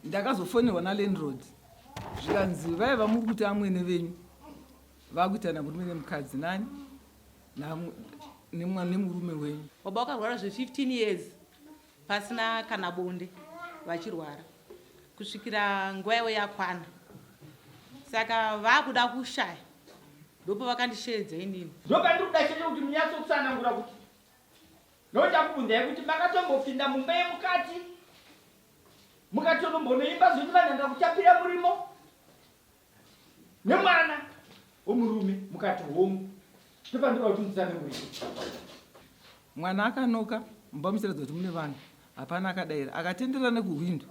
ndakazofonerwa nalandlord zvikanzi vaiva muri kuti amwene venyu vakuitana murume nemukadzi nani nemurume wenyu. Baba vakarwara zve15 years pasina kana bonde vachirwara kusvikira nguva yavo yakwana, saka vakuda kushaya ndopo vakandisheedza inini. Ndoka ndikuda chete kuti munyatsokusanangura kuti ndochakubvunzai kuti makatombopinda mumba yemukati mukatonombonoimba zvokuti vanhanga kuchapira murimo nemwana womurume mukati homu topandoda kuti mutsanangurire. Mwana akanoka mubamusiradza kuti mune vanhu hapana akadaira akatendera nekuhwindo,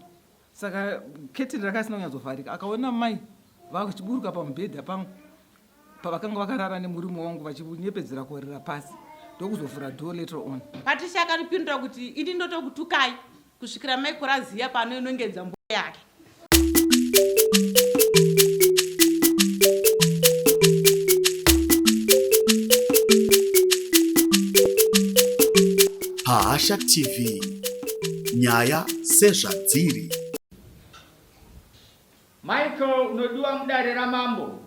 saka keteni rakasina kunyadzovharika akaona mai vachiburuka pamubhedha pangu pavakanga vakarara nemurume wangu vachinyepedzera kuorera pasi ndokuzovhura door later on. Patricia akanipindura kuti ini ndotokutukai kusvikira mai koraziya pano inongedza mboyo yake. Paasha TV, nyaya sezvadziri. Michael unodiwa mudare ramambo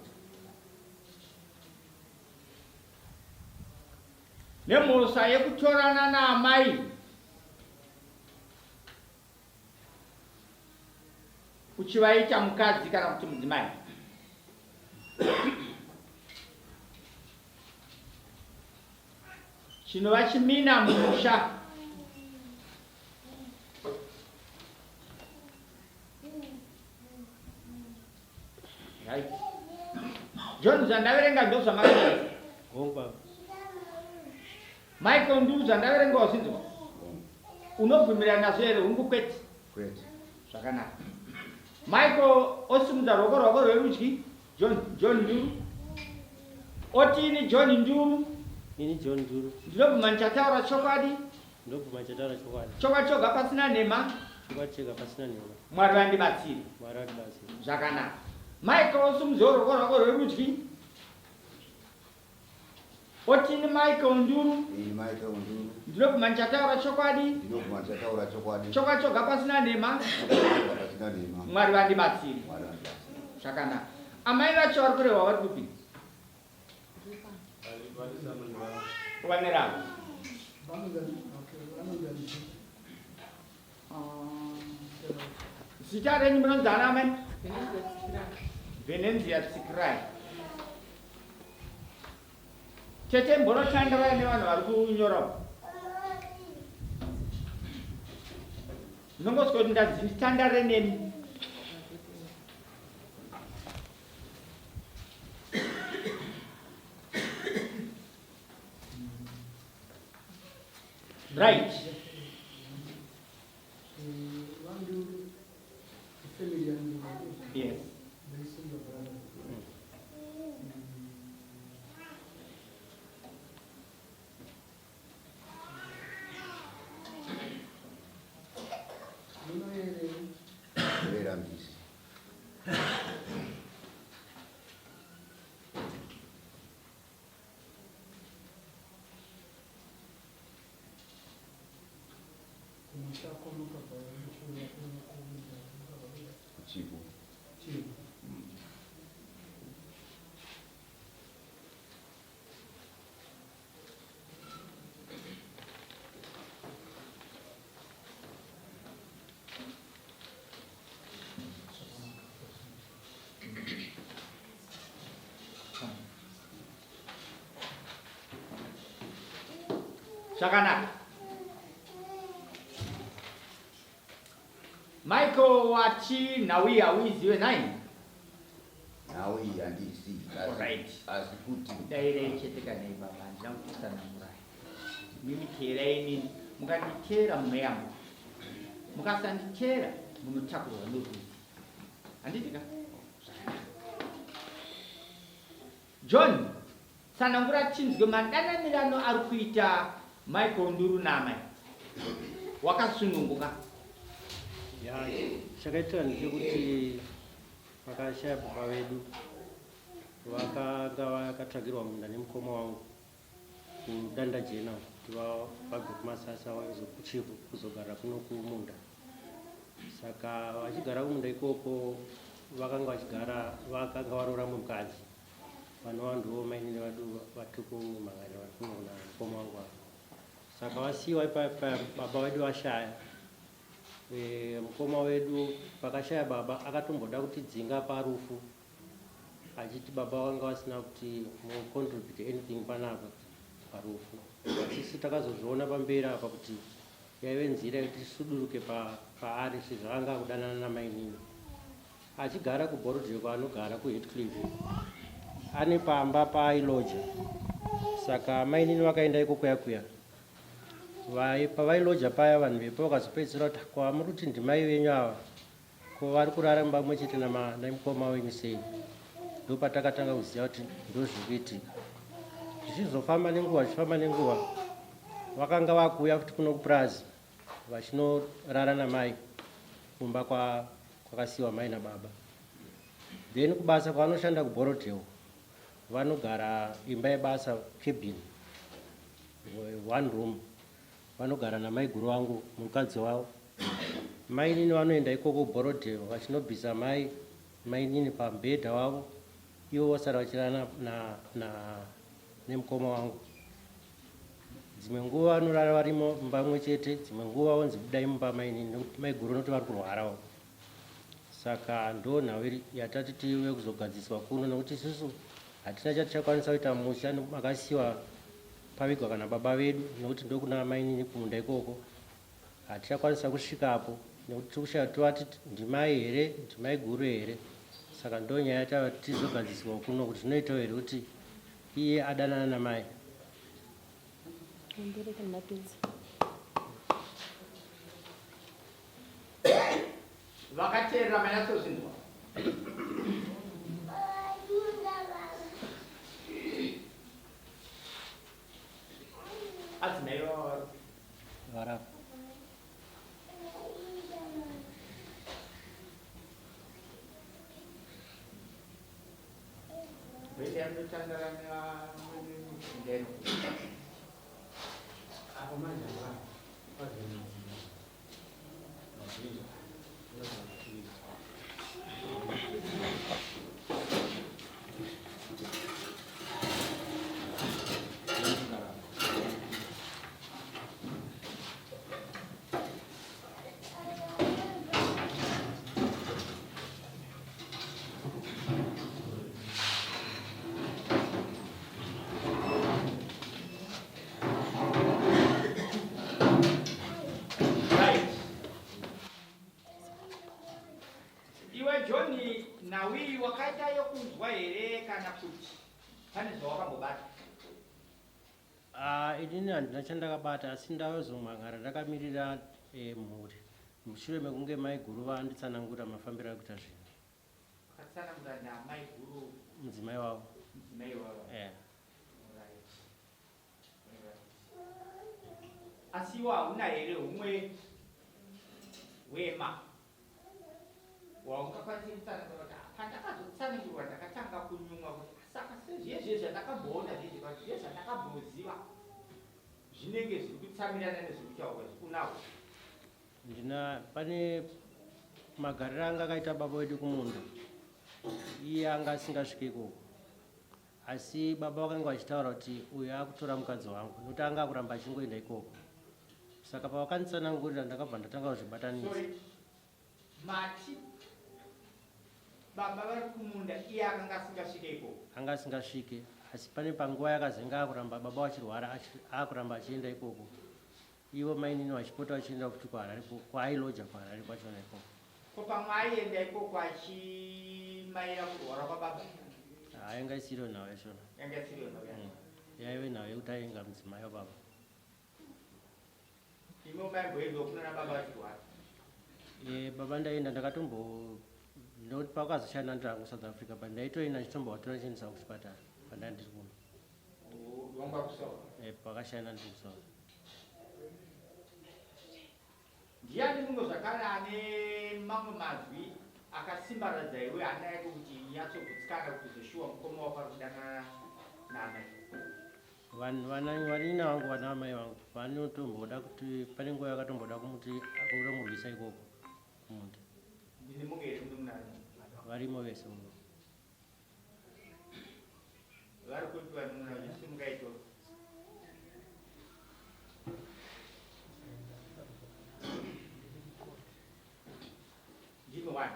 nemhosa yekutorana naamai uchivaita mukadzi kana kuti mudzimai. Chinova chimina mumusha. Right. John zandaverenga ndo zvamakanyora. Michael ndu zandaverenga wasinzwa. Unobvumirana nazvo here hungu kwete? Kwete. Zvakanaka. Michael osimudza ruoko rwako rwerudyi. John Nduru. Otini John Nduru. Ini John Nduru. Ndinobvuma ndichataura chokwadi. Ndobvuma ndichataura chokwadi. Choga pasina nhema. Choga pasina nhema. Mwari vandibatsire. Mwari vandibatsire. Zvakanaka. Michael osimudza ruoko rwako rwerudyi. Otini Michael Nduru. Michael Nduru. Ndinobvuma ndichataura chokwadi. Ndinobvuma ndichataura chokwadi. Choga pasina nhema. Pasina nhema. Mwari vandibatsire. Mwari vandibatsire. Zvakanaka. Amai vacho vari kurehwa vari kupi? Kuvanerawo. Zita renyu munonzi ana amai? Venenzia Tsikirai. Tete mbonotandara nevanhu vari kunyora. Ndingosvika kuti ndanditandare nemi. Right. Yes. Chifu. Zvakanaka. Michael wati nawi awiziwe nai? Nawi handisi. Alright. Asikuti. Dairei chetika nei baba ndakutana murai. Mimi kerai mukanditera muyangu. Mukasanditera munotakurwa noruzi. Handitika? John, sanangura chinzwe madananirano ari kuita Michael Nduru naamai. Wakasununguka. Ya, chakaitika ndechekuti vakashaya baba vedu vakatsvagirwa munda nemukoma wangu kudanda jena kuti vabve kumasasa kuchifu kuzogarira kuno kumunda. Saka vachigara kumunda ikoko vakanga vachigara vakanga varoora mukadzi vanova ndivo mainini vadu vari kumhanganira vari kunoona mukoma wangu ava. Saka vasiyiwa ipapa baba vedu vashaya. Mukoma wedu pakashaya baba akatomboda kutidzinga parufu achiti baba vanga vasina kuti mucontribute anything panapa parufu. Sisi takazozviona pamberi apa kuti yaive nzira yekuti tisuduruke paari sezvakanga kudanana namainini. Achigara kuBorodheo kwaanogara kuHeathcliff ane pamba paailoja. Saka mainini vakaenda ikoko yakuya pavailoja paya vanhu vepo vakazopedzisira kuti kwa muri kuti ndimai venyu ava ko vari kurara mumba mumwe chete namukoma wenyu sei. Ndopatakatanga kuziva kuti ndozvikuitika. Zvichizofamba nenguva vakanga vakuuya kuti kuno kupurazi vachinorara namai kumba kwakasiyiwa mai nababa. Then kubasa kwavanoshanda kuBorodheo vanogara imba yebasa cabin 1 room. Vanogara namai guru wangu mukadzi wavo. Mainini vanoenda ikoko kuBorodheo vachinobvisa mainini pamubhedha wavo, ivo vasara vachirana nemukoma wangu. Dzimwe nguva vanorara varimo mumba mumwe chete, dzimwe nguva vanzi budai mumba mainini nokuti mai guru noti vari kurwarawo. Saka ndo nhau yatati tive kuzogadziswa kuno nokuti isusu hatina chatichakwanisa kuita musha makasiyiwa pavigwa kana baba vedu nokuti ndokuna mainini kumunda ikoko. Hatichakwanisa kusvikapo nokuti tikushaya tovati ndimai here ndimai guru here. Saka ndo nyaya yatava tizogadziswa kuno kuti zvinoitawo here kuti iye adanana namai. Vakateerera manyatsozvinzwa. Adzimai Varapa. vese anotandara ndeno John nawi wakaita yokunzwa here kana kuti pane zvawakambobata? Inini handina chandakabata asi ndavazomhangara ndakamirira mhuri mushure mekunge mai guru vanditsanangura mafambiro akuita zvinhu. Wakatsanangura namai guru mudzimai wavo? Mudzimai wavo. Asi iwo hauna here humwe wema waungakwanisa kutsanangura kuti pandakazotsanangurwa ndakatanga kunyumwa kuti saka sezvezve zvandakamboona zvizvi kuti zvezvandakambooziva zvinenge zviri kutsamirana nezviri kutaurwa zvikunawo. Pane magariro anga akaita baba wedu kumunda, iye anga asingasvike ikoko, asi baba vakanga vachitaura kuti uyu akutora mukadzi wangu nokuti anga akuramba achingoenda ikoko. Saka pavakanditsanangurira ndakabva ndatanga kuzvibatanidza. Mati baba vari kumunda iye akanga asingasvike ikoko? Anga asingasvike, asi pane panguva yakazenga akuramba baba vachirwara akuramba achienda ikoko. Ivo mainini vachipota vachienda futi kwaailoja kwaharare kwachona ikoko. Ko pamwe aienda ikoko achimaira kurwara kwababa? Yanga isiriyo nhau yachona. Yanga isiriyo nhau yacho? Yaive nhau yekuti ainga mudzimai wababa. Imo maimboenda kunana baba vachirwara? Baba ndaenda nokuti pakazoshanda ndangu South Africa pandaitoenda chitombovatora chiendesa kuchipatara pandandiri kuno. Wanga kusawa? Pakashanda ndiri kusawa. Ndiani mumwe zvakare ane mamwe mazwi akasimbaradza iwe hana yako kuti yatsogutsikana kuzoshuwa mukoma wako ari kudanana naamai? Vanina vangu vanaamai vangu vanotomboda kuti pane nguva yakatomboda kumuti akuromurwisa ikoko Bonde. Ndine mugere mununani. Varimo vese muno. Vari kupiwa mununani simungaito. Ndime wani.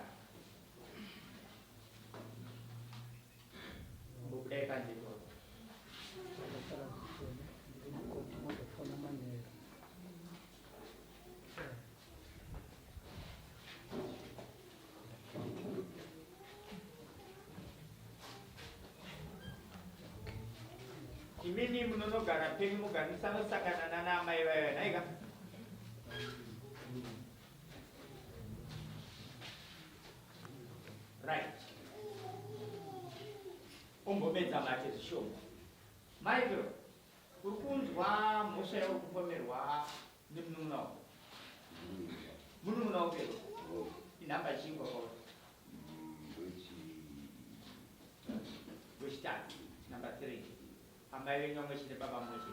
Mbudai kanjito. Imini munonogara penyu muganisano sakana NAAMAI vayo naika. Right. Umbomedza mate zvishoma. Michael, uri kunzwa mhosva yokupomerwa nemunun'una wako? Munun'una wako pero inhamba chingwa kwauri? Wechitatu, number 3. Amai venyu vamwe chete, baba mumwe chete.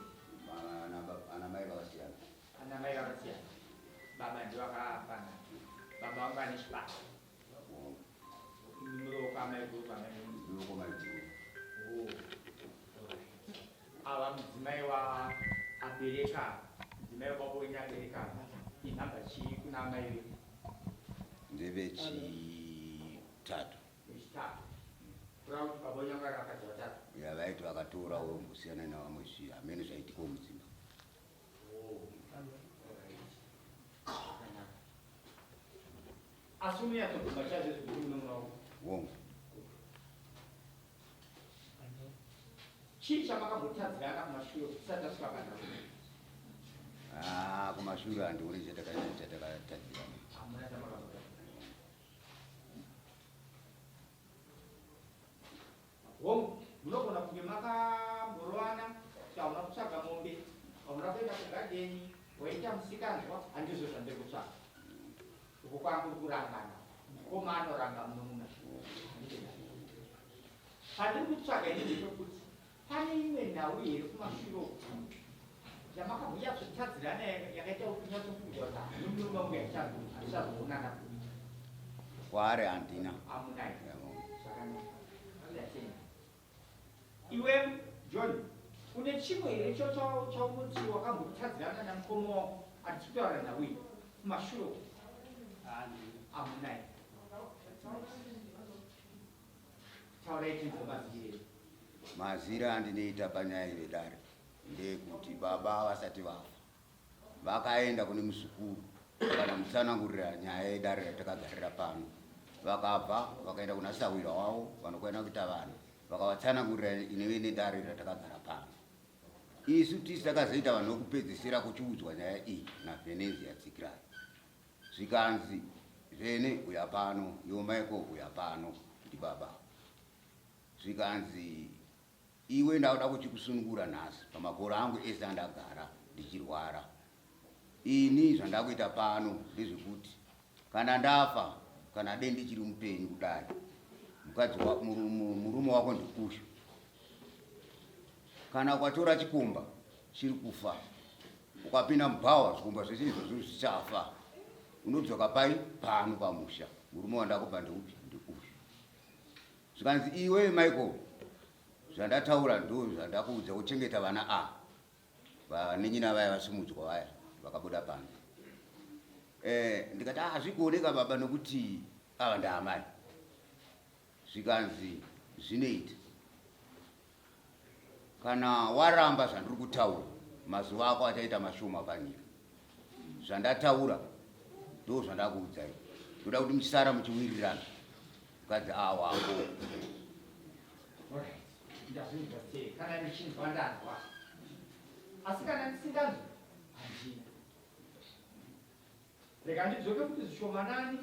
Anamai vakasiyana. Anamai vakasiyana. Baba ndivakafanana. Baba vangu ane chibasa. Muroka amai guru amai venyu. Ndoko maitiro. Ava mudzimai abereka, mudzimai wako wenyu abereka inhamba chii kuna amai venyu? Ndevechitatu. Wechitatu. Kurava kuti baba wenyu vanga vakadzi vatatu. Vaiti vakatorawo kusiyana navamwe zviya hamene zvaitikawo mudzimba. Asi unoyatsoguma chaizvo zvekuti munun'una wako? Wongo. Chii chamakambotadzirana kumashure kusati asvika panharaunda? Kumashure handioni chatakatadzirana. Hamuna chamakambotadzirana. Hongu, munogona kunge makamborowana kuti hauna kutsvaga mombe, hauna kuenda kugadheni, waita musikanzwa, handizvo zvandiri kutsvaga. Uko kwangu kurangana, koma anoranga munun'una. Pandiri kutsvaga inini pekuti pane imwe nhau here kumashure yamakambonyatsotadzirana yakaita kuti nyatsokuudza kuti munun'una wangu handichazoonana. Kwaari handina. Hamunai. Zvakanaka. Iwe John, une chimwe here chaumuti wakambotadzirana namukoma wako atichitaura nawe kumashure? Hamunai. Taurai tenzo mazivire. Mazira andinoita panyaya yedare ndeyekuti baba vasati vafa vakaenda kune musukuru vakanamutsanangurira nyaya yedare ratakagarira pano. Vakabva vakaenda kuna sawira wavo vanokwenda kuita vanhu vakavatsanangurira ineve nedare ratakagara pano. Isu tisi takazoita vanhu vokupedzisira kuchiudzwa nyaya iyi naVhenezi yatsikirai. Zvikanzi Vhene uya pano, Michael uya pano ndi baba. Zvikanzi iwe ndauda kuchikusunungura nhasi pamakore angu ese andagara ndichirwara. Ini zvandakuita pano ndezvekuti kana ndafa kana dei ndichiri mupenyu kudai, murume wako ndikushu. Kana ukatora chikomba chiri kufa ukapinda mubhawa zvikomba zvese izvozvo zvichafa, unodzoka pai pano pamusha, murume wandakupa ndeupi? Ndikushu. Zvikanzi iwe Michael, zvandataura ndo zvandakuudza kuchengeta vana vanenyina vaya vasimudzwa vaya vakabuda pano. Ndikati hazvikuoneka baba nokuti ava ndaamai. Zvikanzi zvinoita kana waramba zvandiri kutaura mazuva ako achaita mashoma panyika. Zvandataura ndo zvandakuudzai. Ndoda kuti muchisara muchiwirirana. Mukadzi wako. Ndazvinzwa sei kana ndichinzwa ndanzwa, asi kana ndisinganzwa handina. Rega ndidzoke kuti zvishomanani.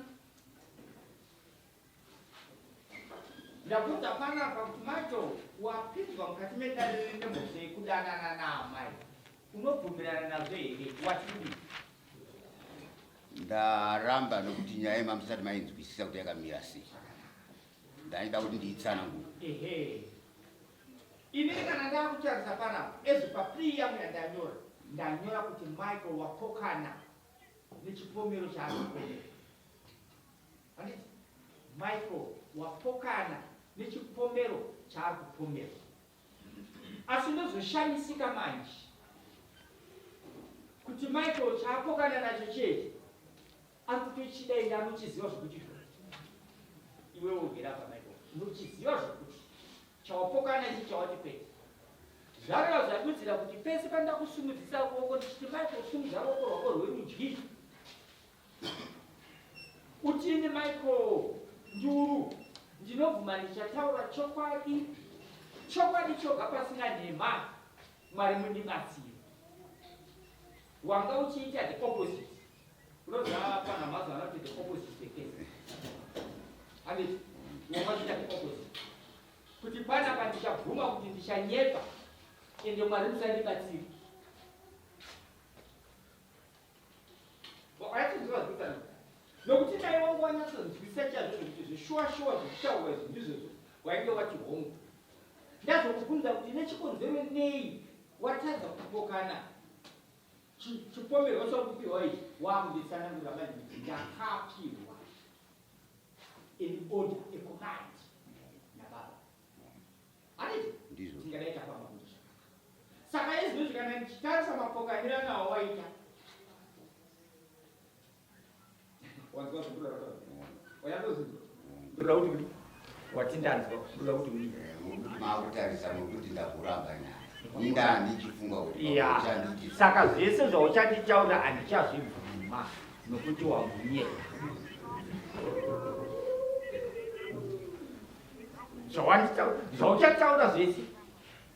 Ndakuudza panapa kuti Michael wapinzwa mukati medare remhosva yekudanana naamai. Unobvumirana nazvo here? Watiri? Ndaramba nokuti nyaya mamusati mainzwisisa kuti yakamira sei. Ndaida kuti ndiitsanangure. Ehe. Inini kana ndakutarisa panapa, ezvo papiri yangu ndanyora kuti Michael wapokana nechipomero chaanokwenda. handiti Michael wapokana nechipomero chaari kupomera. Asi ndozoshamisa manje kuti Michael chaapokana nacho chete ari kutochidainda anochiziva zvokuti iwewe ugere apa Michael unochiziva zvokuti chawapokana ichi chawati pese zvareva zvadudzira kuti pese panda kusumudzisa ruoko ndichiti Michael usumudza ruoko rwako rwerudyi utini Michael nduru ndinobvuma ndichataura chokwadi choga pasina nhema Mwari mundibatsire. Wanga uchiita the opposite. Unoziva pana mazuva anoti the opposite case. Handiti wanga uchiita the opposite. Kuti panapa ndichabvuma kuti ndichanyepa ende Mwari musandibatsire. Wakachiziva zvikuita nokuti dai wangu wanyatsonzwisa chazvo kuti zvishuwa zvekutaurwa izvi ndizvozvo wainge wachihomwa. Ndazokubvunza kuti nechikonzero nei watadza kupokana chipomerwa chakupiwa ichi wakunditsanangura manje kuti ndakapirwa in order ecommand naBaba. Handiti tingadaita pamabudisha. Saka izvozvo kana ndichitarisa mapokaniro nawo waita wanzwa zvokurarara wayandozvinzwa ndoda kuti watindanzwa ndoda kuti makutarisa nokuti ndakuramba naye indandichifunga kuti saka zvese zvauchanditaura handichazvibvuma nokuti wambunyeka. Zvauchataura zvese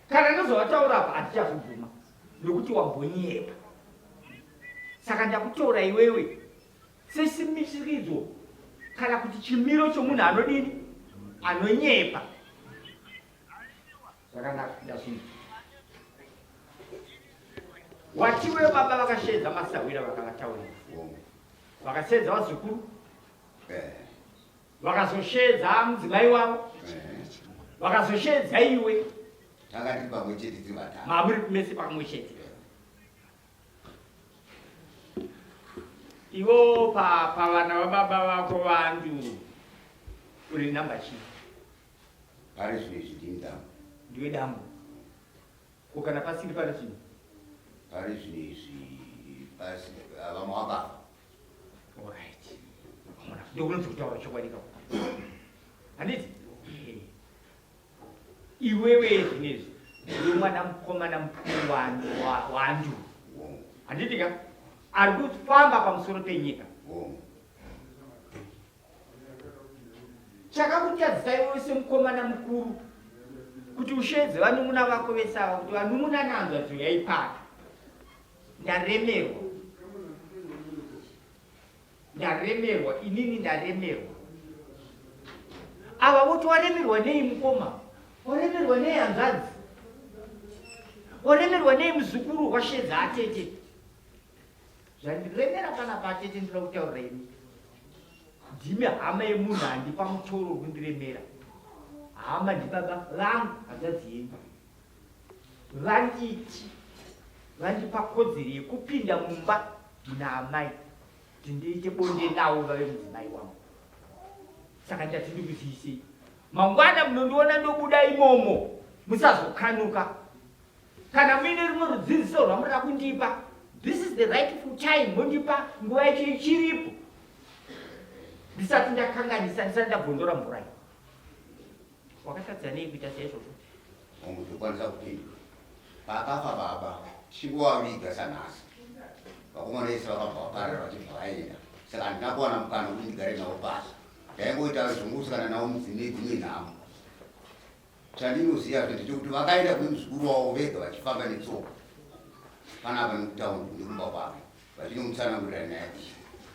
kana ndozvawataura apa handichazvibvuma nokuti wambonyepa. Saka ndakutora iwewe sesimishiridzo kana kuti chimiro chomunhu anodini anonyepa. Zvakanaka ndazvinzwa. Watiwe baba vakashedza masawira vakavataura vakasedza vazukuru vakazoshedza mudzimai wavo vakazoshedza iwe takati pamwe chete tiri vatatu mamuri mese pamwe chete. Iwo pavana vababa vako vantu uri namba chii? pari zvino izvi ndini dambo. Ndiwe dambo. Kana pasiri pari chii? pari zvino izvi pasi vamwe vakafa. Alright. Ndokunonzi kutaura chokwadi kako. Handiti? Iwewe zvinezvi ndiwe mwana mukomana mukuru wantu. Handiti ka? Ari kufamba pamusoro penyika. Chakakutadzisa iwewe semukomana mukuru kuti ushedze vanun'una vako vese ava kuti vanun'una nanzwa zvo yaipata. Ndaremerwa inini ndaremerwa. Ava voti waremerwa nei mukoma? Waremerwa nei hanzvadzi? Waremerwa nei muzukuru washedza atete? Zvandiremera panapa atete ndinoda kutaurira imi. Ndimi hama yemunhu handipa mutoro kundiremera. Hama ndibaba vangu hanzvadzi yenyu. Vanditi vandipa kodzero yekupinda mumba munaamai kuti ndiite bonde navo vave mudzimai wangu. Saka ndati ndikuzivisei mangwana munondiona ndobuda imomo musazokanuka. Kana muine rumwe rudzidziso rwamunoda kundipa, this is the rightful time mondipa nguva yacho ichiripo ndisati ndakanganisa ndisati ndabvondora mvura. Wakatadza nei kuita saizvozvo? Ndokwanisa kupindura pakafa baba chingovaviga sanhasi vakomana vese vakabva vaparira vachibva vaenda. Saka handina kuwana mukana kuti ndigare navo pasi. Ndaingoita zvongosikana navo mudzine dzimwe nhamo. Chandinoziva ndechekuti vakaenda kune muzukuru wavo vega vachifamba netsoka panapa nekutaundi nekumba kwake vachinomutsanangurira naye.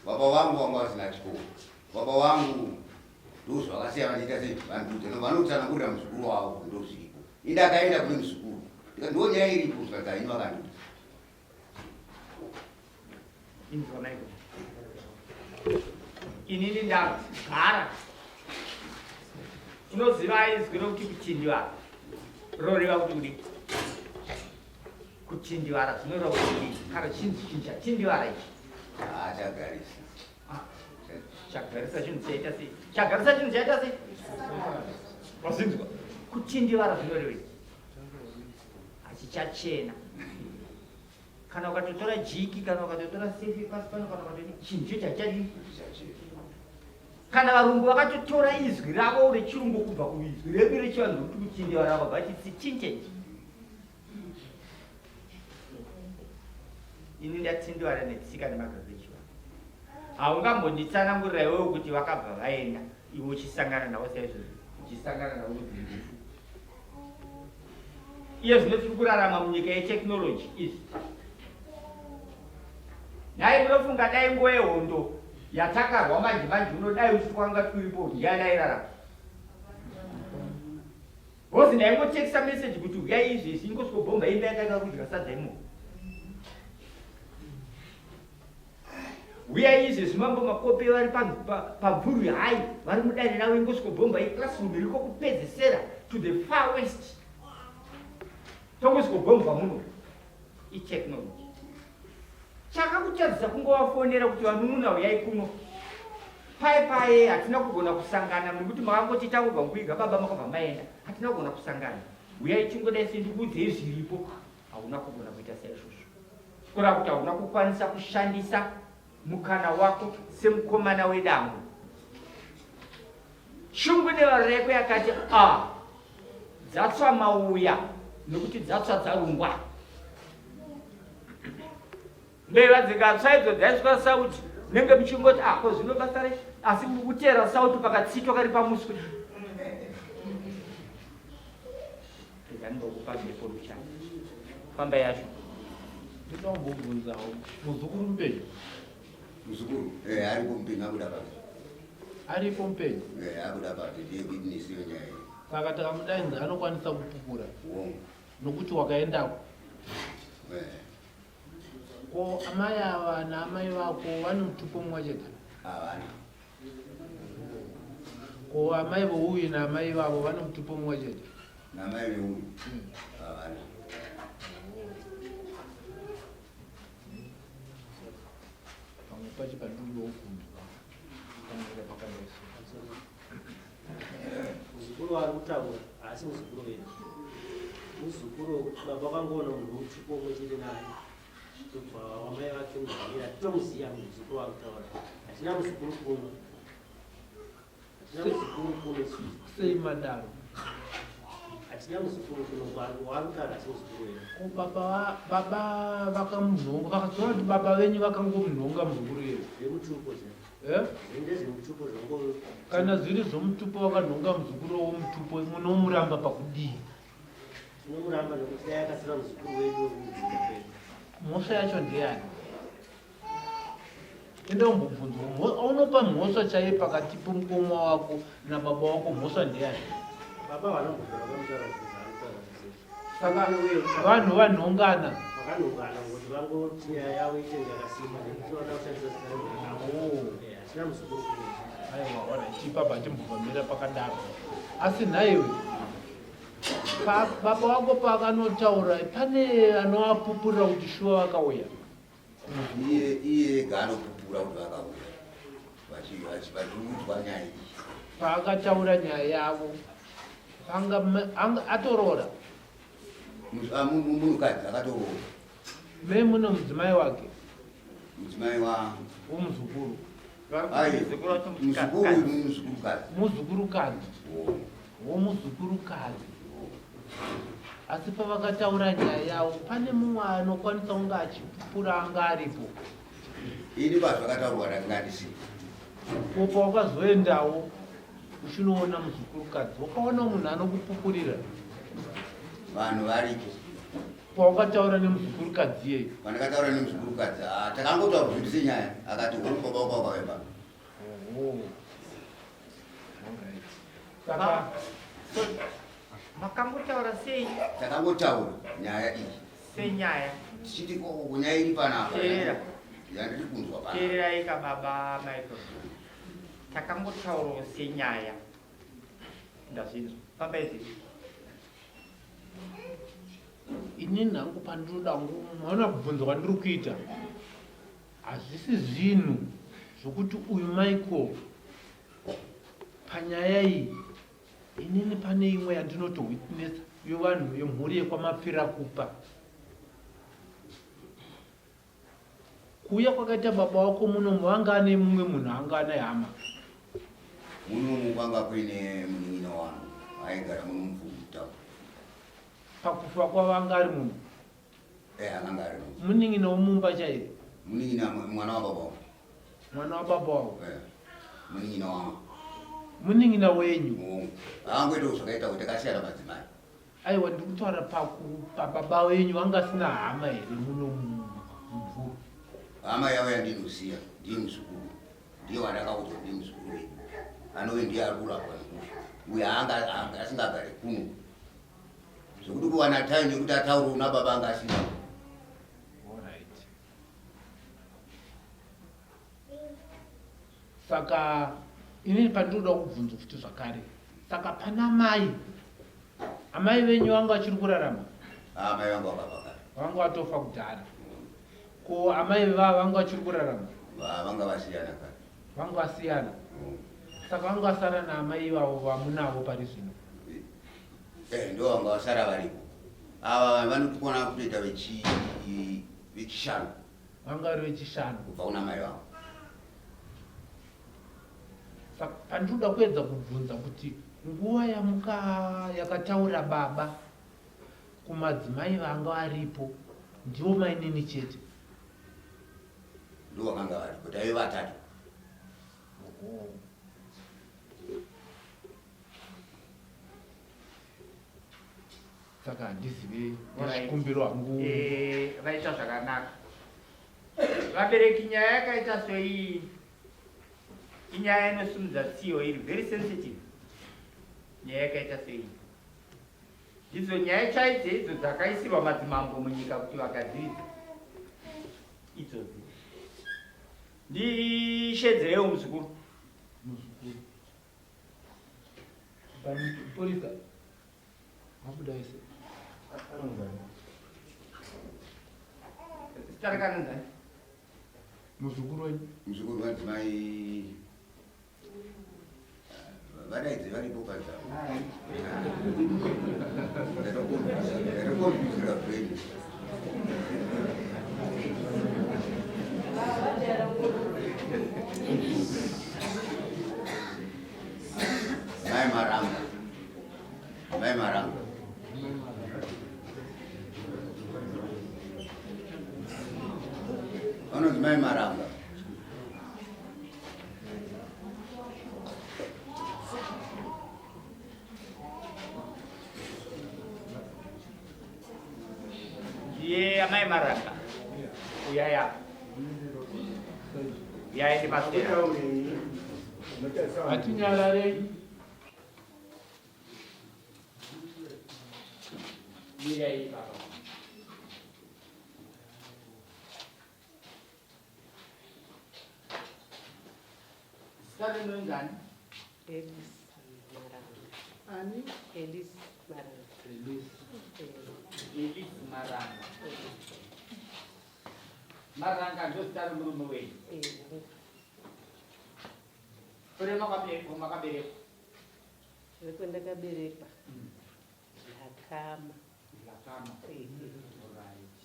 Baba vangu vanga vasina chikoro. Baba vangu ndozvakasiya vachiita sevantu vanotsanangurira muzukuru wavo ndozviripo. Indakaenda kune muzukuru ndo nyaya iripo saka ino vakandiuza. Inini ndagara unoziva izwi rokuti kuchindivara roreva kuti kudi kuchindivara zvinoreva kuti kudi kana chinhu chindivara ichi chagarisa chagarisa chinhu chaita sei chagarisa chinhu chaita sei wazinzwa kutindivara zvinorevei hachichachena kana ukatotora jiki kana ukatotora sefi pasi pano kana ukatoti chinhu cho chachadii kana varungu vakatotora izwi ravo rechirungu kubva kuizwi redu rechivanhu rokuti kutindivara vabva chisi chinchechi ini ndatindivara netsika nemagariro echivanhu haungambonditsanangurira iwewo kuti vakabva vaenda iwe uchisangana navo saizvozvo uchisangana navo kudzirufu iye zvino tiri kurarama munyika yeteknoloji izvi nhai munofunga dai nguva yehondo yatakarwa manje manje uno dai uti twanga turipo ndiani airarama hozi ndaingotekisa meseji kuti uyai izvezvi ingosviko imba yakaita kudya sadza imo uyai izvezvi mambo makope vari pabvurwi hai vari mudare ravo ingosviko bhomba iclassroom iriko kupedzesera to the far west tongosviko bhomba muno itechnology chakakutadzisa kungovafonera kuti vanun'una uyai kuno pai hatina kugona kusangana nekuti makangotitaurwa nguiga baba makabva maenda hatina kugona kusangana uyai chingodai sendikuudzei zviripo hauna kugona kuita saizvozvo kureva kuti hauna kukwanisa kushandisa mukana wako semukomana wedambo shungu nevareko yakati dzatsva mauya nekuti dzatsva dzarungwa mbeva dzikatsva idzo dzaiswa sauti nenge muchingoti ko zvino basa re asi kutera sauti pakatsitwa kari pamuswe ndinokupa mhepo rushana famba yacho ndinombobvunzawo muzukuru mupenyu muzukuru aripo mupenyu akuda pati aripo mupenyu akuda pati ndiye kuti nisiyo nyaya saka takamudainza anokwanisa kupupura nokuti wakaendako ko amai ava naamai vako vane mutupo mumwe chete havana ko amai vouyu naamai vavo vane mutupo mumwe chete namai veuyu havana pamwe pacho pandinofunzwa pamwera pakadaisa muzukuru ari kutaura asi muzukuru wedu muzukuru wekuti baba vakangoona munhu mutupo umwe chete naye tobva wamai vake muhamira titomuziya muzukuru ari kutaura hatina muzukuru kuno sei madaro hatina muzukuru kuno waari kutaura asi muzukuru wedu baba vakamunhonga vakaziva kuti baba venyu vakangomunhonga muzukuru yedu zvemutupo ndezvemutupo zvongo kana zviri zvomutupo vakanhonga muzukuru womutupo munomuramba pakudii tinomuramba nekuti dai akasira muzukuru wedu wekudzidza kwedu mhosva yacho ndeyani endombobvunzwa aunopa mhosva chaiye pakati pomukoma wako nababa wako mhosva ndeyani baba vanogara vakamutaura saka vanhu vanhongana vakanhongana ngokuti vangoti nyaya yavo itenga yakasimba nekuti vada kushandisa zita hatina muzukuru kuno aiwa ona chipabva timbobvamira pakadaro asi nhaiwe baba wako paakanotaura pane anovapupurira kuti shuwa vakauya iye ega anopupura kuti vakauya vachiudzwa nyaya iyi paakataura nyaya yavo atorora munhukadzi akatoroora me muno mudzimai wake mudzimai womuzukuru muzukurukadzi womuzukurukadzi asi pavakataura nyaya yavo pane mumwe anokwanisa kunge achipupura anga aripo ini pazvakataurwa ndangandisi ko pawakazoendawo uchinoona muzukurukadzi wakaona munhu anokupupurira vanhu varipo pawakataura nemuzukurukadzi yeyo pandakataura nemuzukurukadzi takangotaura kuzvindise nyaya akati baba wako wakauya saka makangotaura sei takangotaura nyaya iyi senyaya tichiti nyaya iri panapa teerera yandiri kunzwa pana teererai kababa michael takangotaurawo senyaya ndazvinzwa pamba izvi ini nhangu pandinoda maona kubvunzwa kwandiri kuita hazvisi zvinhu zvokuti uyu Michael panyaya iyi inini pane imwe yandinotohwitnesa yevanhu yemhuri yekwamapfira kupa. Kuuya kwakaita baba wako munomu vanga ane mumwe munhu anga ane hama munomu kwanga kuine munin'ina wangu aigara muno mubvumutaura. pakufa kwavanga ari munhu Akanga ari muno munin'ina womumba chaire munin'ina mwana wa baba wangu. mwana wababa wavo Munin'ina wangu munin'ina wenyu aangoita zvakaita kuti akasiyana madzimai. aiwa ndiri kutaura pababa wenyu vanga asina hama here muno mumvuru. Hama yavo yandinoziya ndiye muzukuru, ndiye wandakaudzwa ndiye muzukuru wenyu anove ndiye ari kurapwa nekusha uyo anga asingagare kuno zvokuti kuwana time yekuti ataure una baba anga asina. Saka inini pandinoda kubvunza futi zvakare, saka pana mai amai venyu vanga vachiri kurarama? Amai vangu vakafa kare. Vanga vatofa kudhara. Ko amai vava vanga vachiri kurarama? Vanga vasiyana kare. Vanga vasiyana. Saka vanga vasara naamai ivavo vamunavo pari zvino? Ndo vanga vasara varipo. Ava vanotokona kutoita vechishanu. Vanga vari vechishanu kubva kuna mai vangu. Saka pandinoda kuedza kubvunza kuti nguva yakataura baba kumadzimai vanga varipo ndivo mainini chete? Ndo vakanga varipo taive vatatu. Saka handizive vachikumbiro hangu. Vaita zvakanaka. Vabereki, nyaya yakaita sei inyaya inosimudza tsiyo iri very sensitive. Nyaya yakaita sei ndidzo nyaya chaidzo idzo dzakaisirwa madzimambo munyika kuti vagadziridza idzodzi. Ndishedzerewo muzukuru. Polisa wabuda wese Sitarakananzani muzukuru wenyu? Muzukuru wadzimai vadaidzi varipo padzavo. Ndakombizira kwenyu. Mai Maranga. Mai Maranga. Anonzi Mai Maranga. Amai Maranga. Uyaya. Uyaya ni pastera. Atinyarare. Uyaya baba. Sekarang mengan. Elis Maranga. Ani? Elis Maranga. Elis Maranga. Maranga ndo sekarang menunggu. Kore makabereka. Riko ndakaberekwa Nhakama. Nhakama. Alright.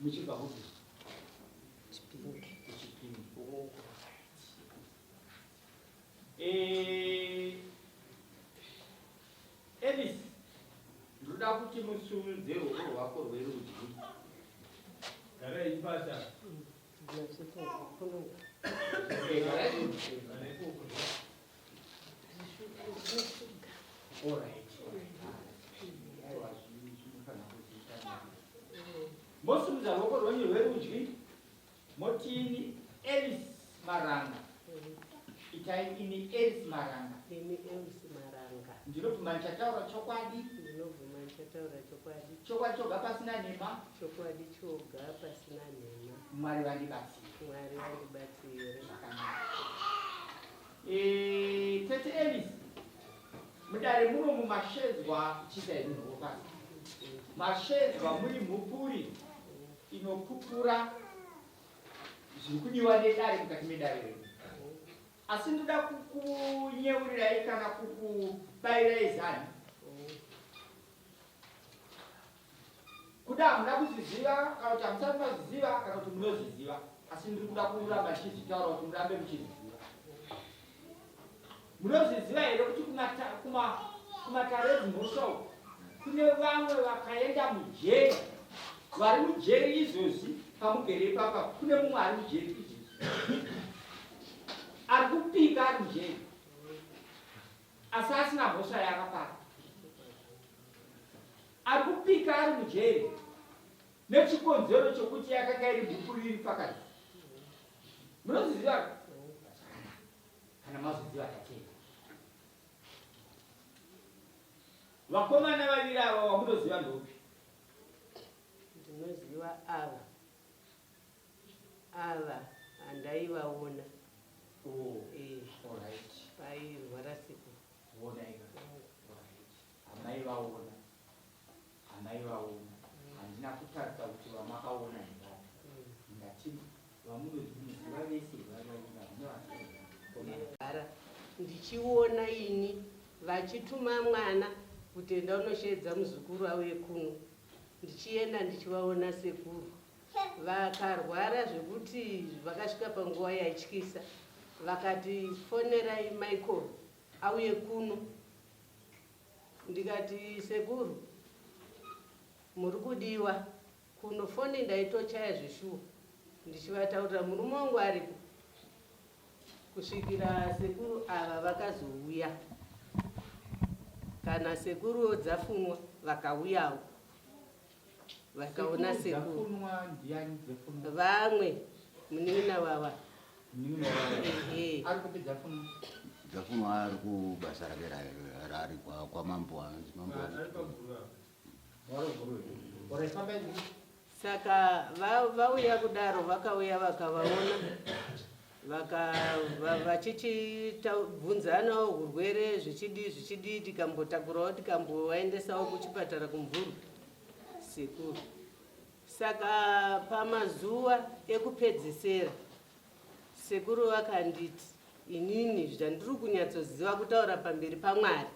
Muchibva kupi? Chipinge. Chipinge. Elis, ndoda kuti musunze ruoko rwako rwerudyi. Garai basa. Ndinachita kuno. Mosimudza ruoko rwenyu rwerudyi motini Elis Maranga. Itai ini Elis Maranga. Ini Elis Maranga. Ndinobvuma ndichataura chokwadi. Ndinobvuma ndichataura chokwadi. Chokwadi choga pasina nhema. Chokwadi choga pasina nhema. Mwari vandibatsire. Mwari vandibatsire. Zvakanaka. Tete Elis, mudare muno mumashedzwa chisaidi nokupasa. Mashedzwa muri mhukuri inopupura kudiwa nedare mukati medare redu. Asi ndoda kukunyeurirai kana kukubayirai zani. Kuda hamuna kuzviziva kana kuti hamusati mazviziva kana kuti munozviziva, asi ndiri kuda kuramba ndichizvitaura kuti murambe muchizviziva. Munozviziva here kuti kumatarezi mhosva kune vamwe vakaenda mujeri, vari mujeri izvozvi pamugere ipapa, kune mumwe ari mujeri izvozvi ari kupika ari mujeri asi asina mhosva yakapara, ari kupika ari mujeri nechikonzero chokuti yakanga iri bhuku riri pakati. Munozviziva kana mazviziva tatenda. Vakomana vaviri ava wamunoziva ndopi? Ndinoziva ava handaivaona. Alright. Pairwara siku. Hamaivaona. Handina kutarisa kuti vamakaona ndava. Ndati vamunoziva vese vara ndichiona ini vachituma mwana kuti enda unoshedza muzukuru ave kuno, ndichienda ndichivaona sekuru vakarwara zvekuti vakasvika panguva yaityisa, vakati fonerai Michael auye kuno. Ndikati sekuru muri kudiwa kuno, foni ndaitochaya zvishuwa, ndichivataurira murume wangu aripo. Kusvikira sekuru ava vakazouya, kana sekuru dzafunwa vakauyawo vakaona sekuru. Vamwe munin'ina vava dzafunwa ari kubasa rake rari kwamambo. Saka vauya kudaro, vakauya vakavaona, vachichibvunzanawo urwere zvichidi tikambotakurawo tikambovaendesawo kuchipatara kumvuru sekuru. Saka pamazuva ekupedzisira sekuru vakanditi inini zvandiri kunyatsoziva kutaura pamberi paMwari.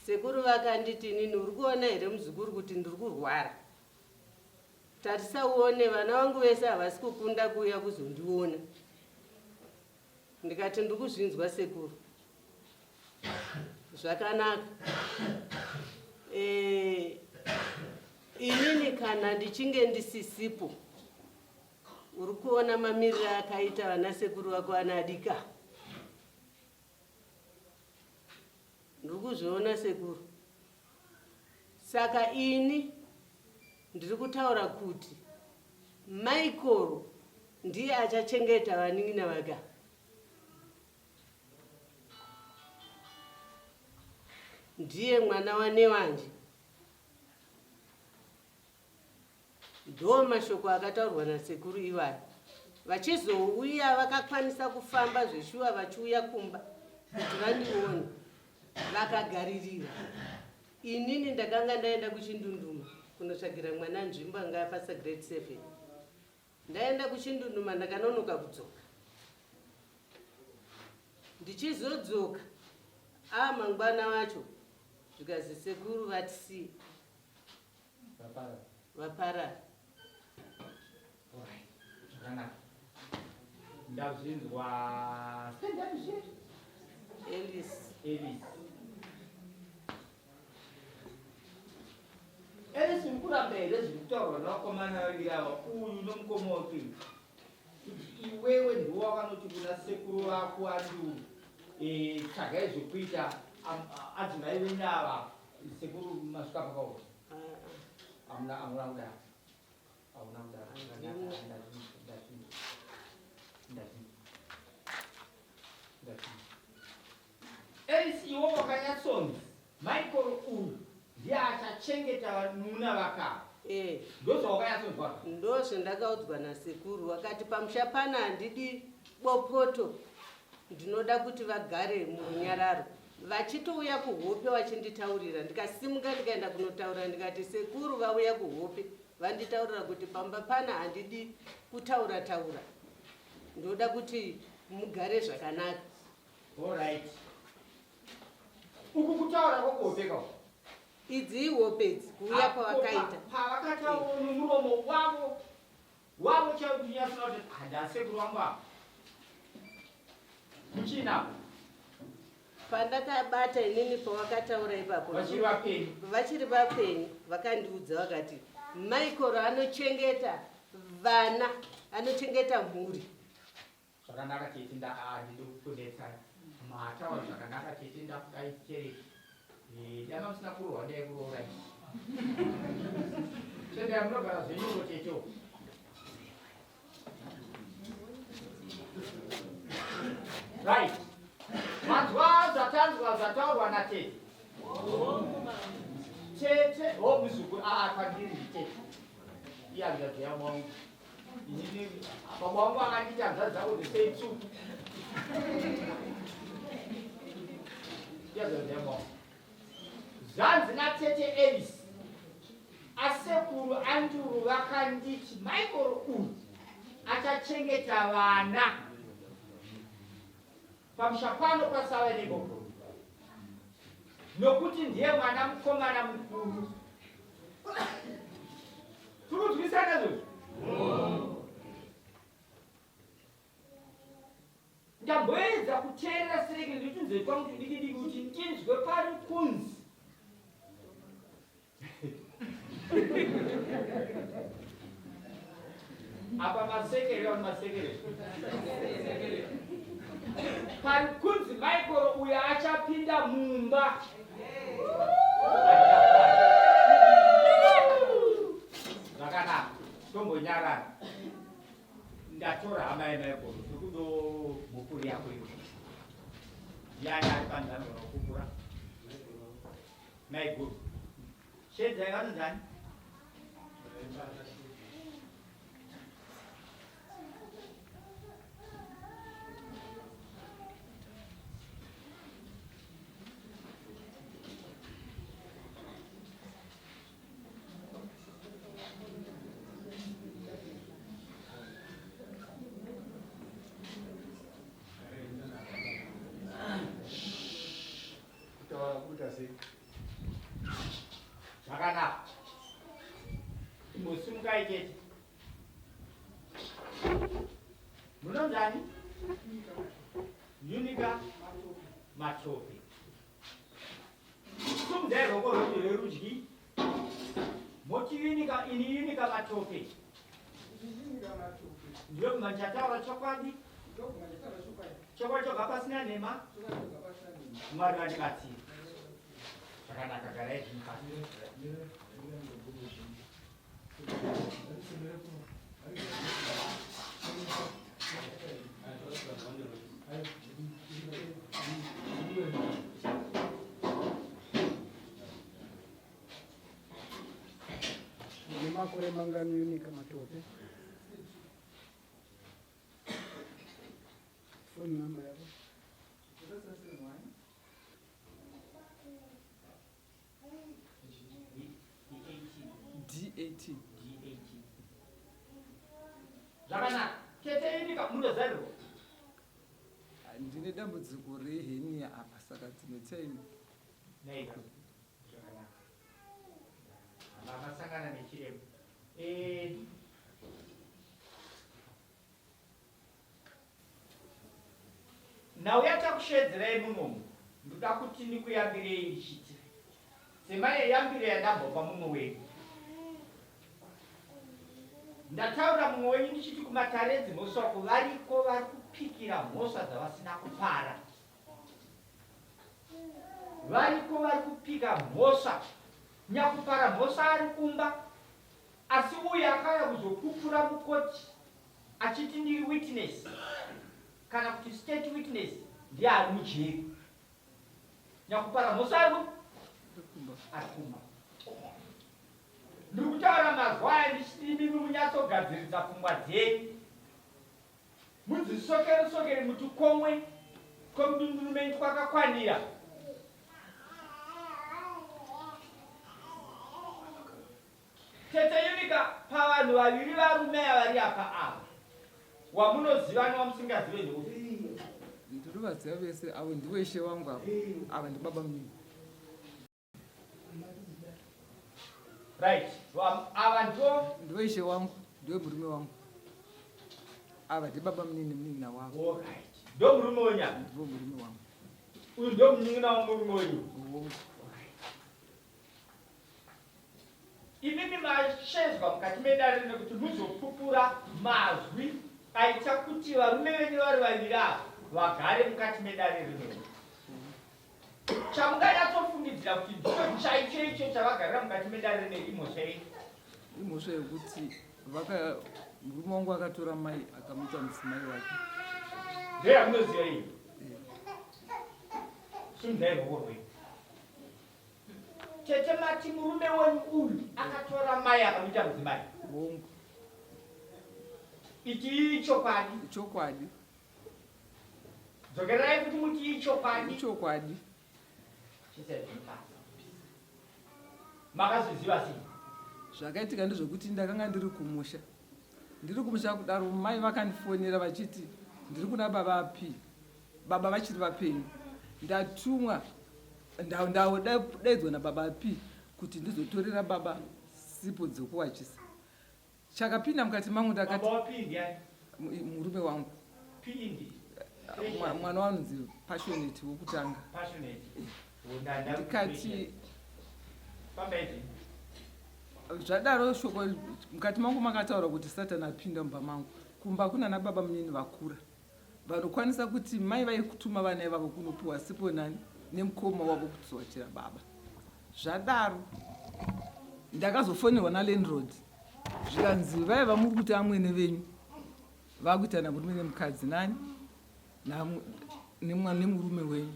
Sekuru vakanditi inini uri kuona here muzukuru kuti ndiri kurwara, tarisauone vana vangu vese havasi kukunda kuuya kuzondiona. Ndikati ndiri kuzvinzwa sekuru, zvakanaka. Inini kana ndichinge ndisisipo, uri kuona mamiriro akaita vana sekuru vako vana adika. Ndiri kuzviona sekuru. Saka ini ndiri kutaura kuti Michael ndiye achachengeta vanin'ina vaka. Ndiye mwana wane wanje. Ndo mashoko akataurwa nasekuru ivaya. Vachizouya vakakwanisa kufamba zveshuwa vachiuya kumba kuti vandione, vakagaririra. Inini ndakanga ndaenda kuchindunduma kunotsvagira mwana nzvimbo anga apasa grade 7. Ndaenda kuchindunduma ndakanonoka kudzoka. Ndichizodzoka mangwana wacho zvikazi sekuru vatisiye vaparara. Ndazvinzwa Elis. Elis mukuramba here zviri kutaurwa navakomana vaviri ava, uyu nomukoma wake, kuti iwewe ndiwo wakanoti kuna sekuru vako ati tsvagai zvekuita adzimai venyu ava sekuru masvika pakaona. Hamuna kudaro. Elis iwo wakanyatsonzi Michael uyu ndiye achachengeta vanun'una vakava. Ndozvawakanyatsonzwa? Ndozvandakaudzwa nasekuru, wakati pamusha pana handidi bopoto, ndinoda kuti vagare murunyararo. Vachitouya kuhope vachinditaurira, ndikasimuka ndikaenda kunotaura, ndikati sekuru vauya kuhope vanditaurira kuti pamba pana handidi kutaura. ndoda kuti mugare zvakanaka. Alright. Uku kutaura kwokopeka. Idzi ihope idzi kuuya kwawakaita. Pavakata muromo wavo wavo chakunyasina kuti hadasekuru wangu apa. Muchina. Pandakabata inini pawakataura ipapo. Vachiri vapenyu vakandiudza vakati Michael anochengeta vana, anochengeta mhuri. Zvakanaka chete ndikukudetsai. Mataura zvakanaka chete ndakudaichereka. Dama musina kurohwa ndaikurorai. Sendai munogara zvenyuro checho. Right. Mazwa zvatanzwa zvataurwa natete. Tete muzukuru kwandiri tete. Iyanza zviyamwangu. Inini baba wangu akandita nzadza kuti sei tsuku. Iyanza zviyamwangu. Zvanzi natete Ellis. Asekuru anduru vakanditi Michael uyu achachengeta vana. Pamushapano pasava negogo. Nokuti ndiye mwana mukomana mukuru. Turikuzwisana izvozvo? Ndamboedza kuteerera sireke ndichunzwe kwangu diki kuti ndinzwe pari kunzi. Apa masekere au masekere? Pari kunzi Michael uyo achapinda mumba. Zvakanaka, tombonyarara. Ndatora hama yeMichael, ndikudo mukuru yako iyo. Ndiani ari panzano rokukura? Michael. Shedza yavanonzani? Zvakanaka. Musimukai chete. Munonzani? Unica Matope. Sumdai roko rwerudyi. Moti Unica Matope. Ndiro machataura chokwadi. Chokwadi chobva pasina nhema. Mwari vandibatsira. Zvakanaka, garai zvimukati. Makore mangani Unica Matope. Phone number yako. D18. Zvakanaka. Tete Unica munozariro. Ndine dambudziko rehenia apa saka dzinotsaini. Neighbor. Vakasangana nechirembo. Nauya takushedzerai munomu. Ndoda kuti ndikuyambirei ndichiti. Semai yambiro yandambobva mumwe wenyu. Ndataura mumwe wenyu ndichiti kumatare dzimhosva variko vari kupikira mhosva dzavasina kupara. Variko vari kupika mhosva. Nyakupara mhosva ari kumba. Asi uyu akauya kuzopupura mukoti achiti ndiri witness kana kuti state witness ndiye ari mujeri. Nyakupara mhosva ari kumba. Ndiri kutaura mazuva aya ndichiti munyatsogadziridza pfungwa dzenyu. Mudzisokere muti komwe kwemudundurumenyu kwakakwanira. Tete Unica pavanhu vaviri varume vari apa ava. wamunoziva musingazive ndeuti ndiri vaziva vese avo ndiweshe wangu avo ava ndibaba mnini. right ava ndiweshe wangu ndiwe murume wangu ava ndibaba mnini mnina wavo ndo murume wenyama ndivo murume wangu uyu ndo munin'ina wamurume wenyu ivimi mashezwa mukati medare nekuti muzopupura mazwi aita kuti varume venyu vari vaviri ava vagare mukati medare rimwe. Chamunganyatsofungidzira kuti ndicho chaicho icho chavagarira mukati medare rimwe imhosva imhosva yekuti murume wangu akatora mai akamuita mudzimai wake. ndeyamunoziva iyi simudairokorwei tete mati murume wenyu uyu akatora mai akamuita mudzimai hongu ichi ichokwadi chokwadi dzokererai kuti muti ichokwadi chokwadi makazviziva sei? zvakaitika ndezvekuti ndakanga ndiri kumusha kudaro mai vakandifonera vachiti ndiri kuna baba api baba vachiri vapenyu ndatumwa ndadaidzwa nababa api kuti ndizotorera baba sipo dzekuwachisa. Chakapinda mukati mangu ndakati murume wangu mwana wanonzi passionate wokutanga ndikati zvadaro shoko mukati mangu makataura kuti satani apinda mumba mangu kumba kuna nababa munini vakura vanokwanisa kuti mai vaikutuma vana ivavo kunopiwa sipo nani nemukoma wavo kutizochera baba. Zvadaro ndakazofonerwa nalandlord zvikanzi vaiva muri kuti amwene venyu vakuitana murume nemukadzi nani nemurume wenyu.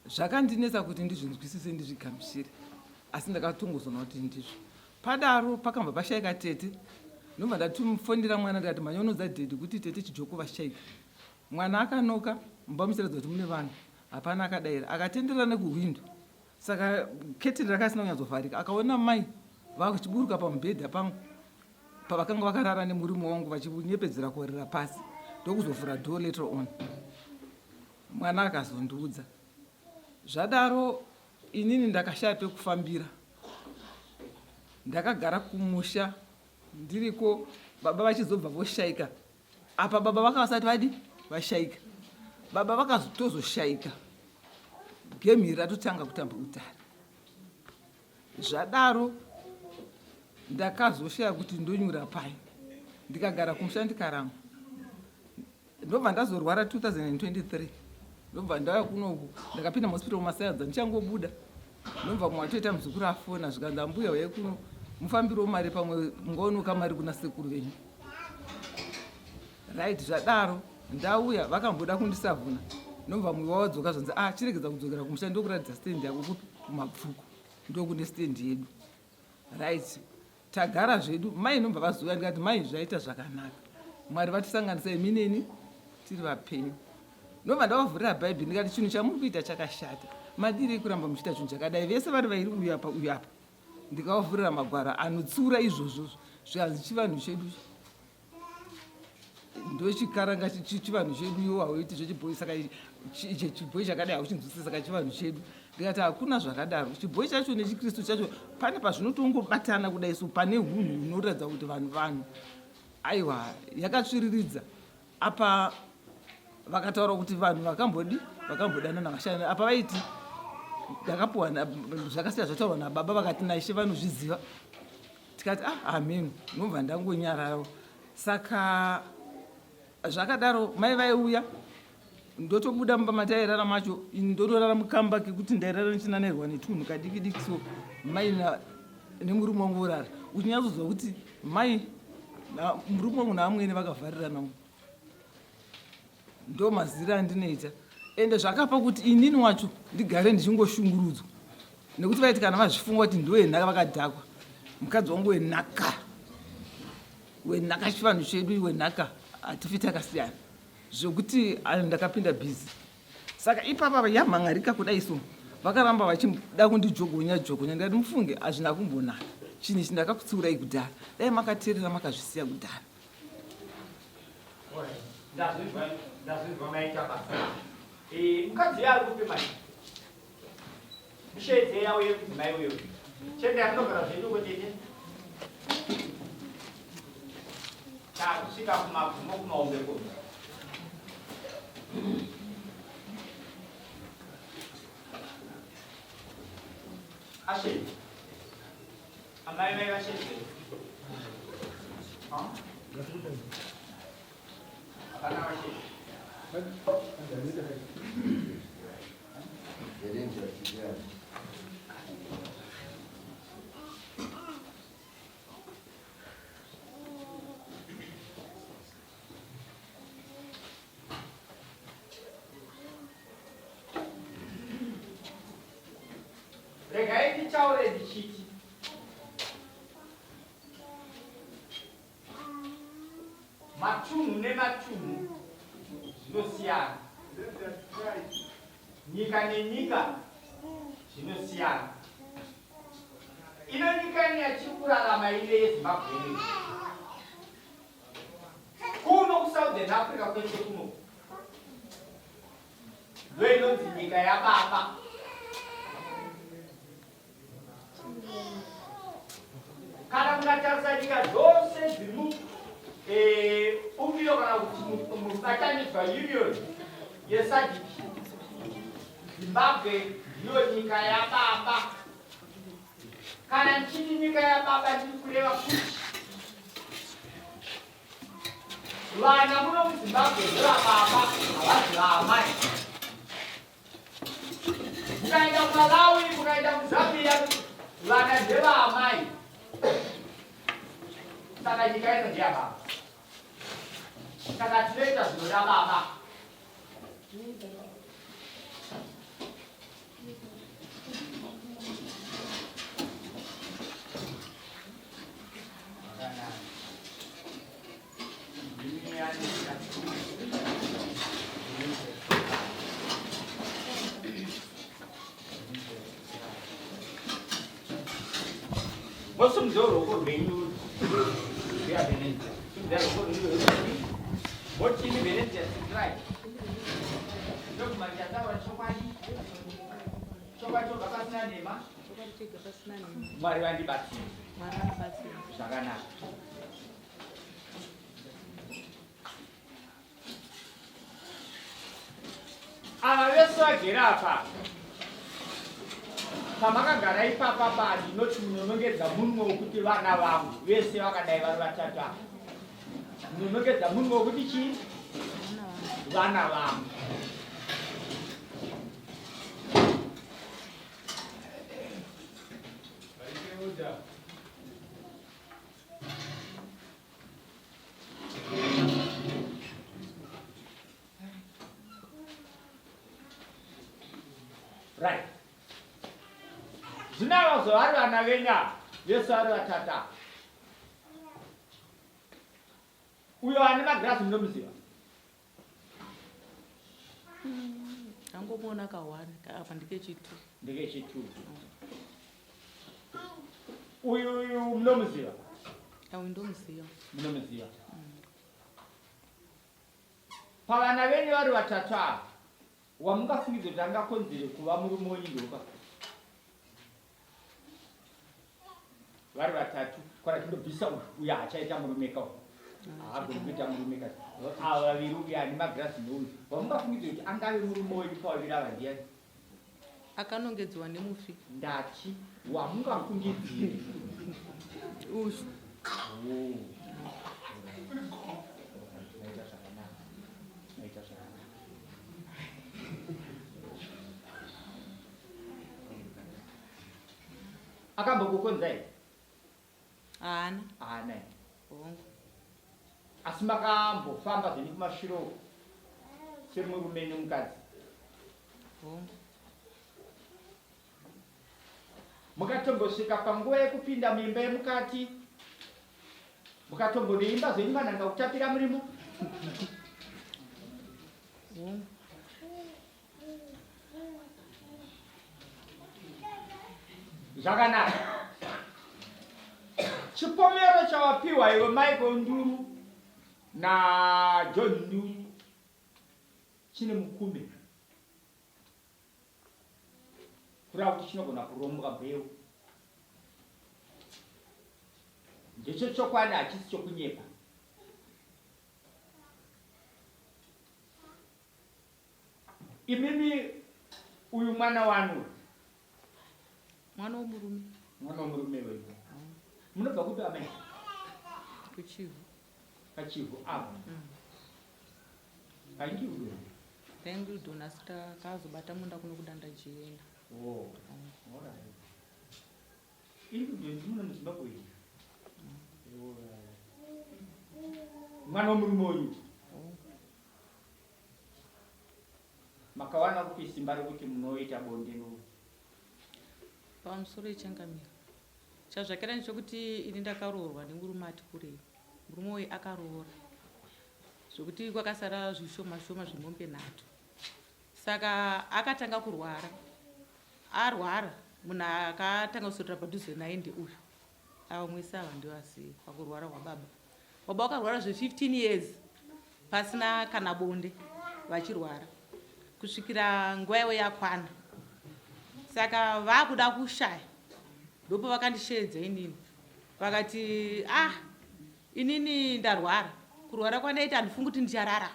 Zvakandinetsa kuti ndizvinzwisise ndizvigamuchire asi ndakatongozona kuti ndizvo. Padaro pakabva pashayika tete ndobva ndatumufondera mwana ndikati manyonodza dhedhi kuti tete chijoko vashayika. Mwana akanoka mubamusiradza kuti mune vanhu hapana akadayira akatenderera nekuhwindo. Saka ketini rakasina kunyadzovharika akaona mai vachiburuka pamubhedha pangu pavakanga vakarara nemurume wangu vachinyepedzera kuorera pasi ndokuzovhura door later on. Mwana akazondiudza. Zvadaro inini ndakashaya pekufambira ndakagara kumusha ndiriko baba vachizobva voshayika apa baba vakavasati vadi vashayika baba vakazotozoshayika gemi ratotanga kutamba utare. Zvadaro ndakazoshaya kuti ndonyura pai ndikagara kumusha ndikaramba ndobva ndazorwara 2023 ndobva ndauya kunoku ndakapinda muhospital mumasayadza ndichangobuda ndobva mwatoita muzukuru afona zvikanzi ambuya uye kuno mufambiro mari pamwe ngonuka mari kuna sekuru venyu right. Zvadaro ndauya vakamboda kundisavhuna ndobva mumwe wawadzoka zvonzi chiregedza kudzokera kumusha ndokuratidza stendi yako kumabvuku ndokune stendi yedu right. Tagara zvedu mai nobva vazuya ndikati mai zvaita zvakanaka mwari vatisanganisa emineni tiri vapenyu. Ndobva ndavavhurira bhaibheri ndikati chinhu chamuri kuita chakashata madiri kuramba muchiita chinhu chakadai vese vari vairi uyu apa ndikavavhurira magwara anotsiura izvozvo zvikanzi chivanhu chedu ndochikaranga chivanhu chedu iwo hauiti zvechibhoi saka iche chibhoi chakadai hauchinzwisisa saka chivanhu chedu ndikati hakuna zvakadaro chibhoi chacho nechikristu chacho pane pazvinotongobatana kudai so pane hunhu hunoratidza kuti vanhu aiwa yakatsviriridza apa vakataura kuti vanhu vakambodanana vashayana apa vaiti ndakapuwa zvakasiya zvataurwa nababa vakati naishe vanozviziva tikati amen nobva ndangonyararawo. Saka zvakadaro mai vaiuya ndotobuda mumba matairara macho ini ndotorara mukamba kekuti ndairara nichinanirwa netunhu kadiki diki so mai nemurume wangu vorara uchinyatsozwa kuti mai murume wangu naamwene vakavhariranawo ndo mazira andinoita ende zvakapa kuti inini wacho ndigare ndichingoshungurudzwa nekuti vaiti kana vazvifunga kuti ndowenhaka vakadhakwa mukadzi wangu wenhaka chivanhu chedu wenhaka hatifi takasiyana zvokuti ndakapinda bhizi. Saka ipapa yamhangarika kudai so vakaramba vachida kundijogonya ndikati mufunge hazvina kumbonaka chinhu ichi ndakakutsiurai kudhara dai makateerera makazvisiya kudhara. ndazvizwa maita basa mukadzi ari kupe mari mushedze yawo yekudzimai uyo chende yakunogara zveduko tete takusvika kumagumo kumaombeko ashedze amai vai vashedze hapana vashedze regai ndichaure ndichiti matunhu nematunhu zvinosiyana, nyika nenyika zvinosiyana. Ino nyika ino yatiri kurarama ine yeZimbabwe kuno kuSouthern Africa kwese kuno ndo inonzi nyika yaBaba. Kana mukatarisa nyika dzose dziri umbiyo kana kuti mubatanidzwa union yeSADC, Zimbabwe ndiyo nyika yaBaba. Kana ndichiti nyika yaBaba ndiri kureva kuti vana muno muZimbabwe ndevababa, havazi vaamai. Mukaenda kuMalawi, mukaenda kuZambia, vana ndevaamai. Saka nyika ino ndeyababa. Saka tinoita zvinoda baba. Most of the local venues, they are Venezia. They are local. What in Venezia is right. Look, my dad, Mariwandi Bati. Sagana. Aveswa gerapa. Pamakagara ipapa badi noti munonongedza munhu wokuti vana vangu vese vakadai vari vatatu apa. Munonongedza munhu wokuti chii? Vana vangu. Right. Zvinavazo vari vana venya vese vari vatata. Uyo ane magirazi munomuziva? Angomona kawani apa ndikechitu. Ndikechitu. Uyu munomuziva? Awu ndomuziva. Munomuziva. Pavana venyu vari vatatu ava, wamungafungidza kuti angakonzere kuva murume wenyu ndopa? Vari vatatu, kana tindobvisa uyu hachaita murume kawo. Haagoni kuita murume kazi. Ava vaviri uyu ane magirazi nouyu, wamungafungidza kuti angave murume wenyu pavaviri ava ndiani? Akanongedzwa nemufi. Ndati wamungafungidzire Bushu. akambokukonzai? Ana. Ana. Bongo. Asi makambofamba zvenyu kumashiro semurume nemukadzi? Bongo. Mukatombosvika panguva yekupinda muimba yemukati, mukatomboneimba zvenyu manhanga kutapira murimo? Bongo. Zvakanaka. Chipomero chawapiwa iwe Michael Nduru na John New chine mukume kura kuti chinogona kuromuka mbeu ndicho chokwadi hachisi chokunyepa. Imimi uyu mwana wanu mwana womurume wewe munobva kupi amai? Kuchivu apo aingirudo taingirudo nasi takazobata munda kuno kudanda jienda. Irudo ndimuno muzimbabwe mwana womurume uyu makawana kupi simba rekuti munoita bonde no pamusoro ichangamira chazvakera nechekuti ini ndakaroorwa nemurume ati kurei. Murume uyu akaroora zvokuti kwakasara zvishoma shoma zvemombe 3. Saka akatanga kurwara. Arwara munhu akatanga kuswedera padhuze naende uyu avamwese ava ndiwo asiye pakurwara kwababa. Baba vakarwara zve15 years pasina kana bonde vachirwara kusvikira nguva yavo yakwana. Saka vakuda kushaya ndopo vakandisheedza inini vakati inini ndarwara kurwara kwandaita handifungi kuti ndichararama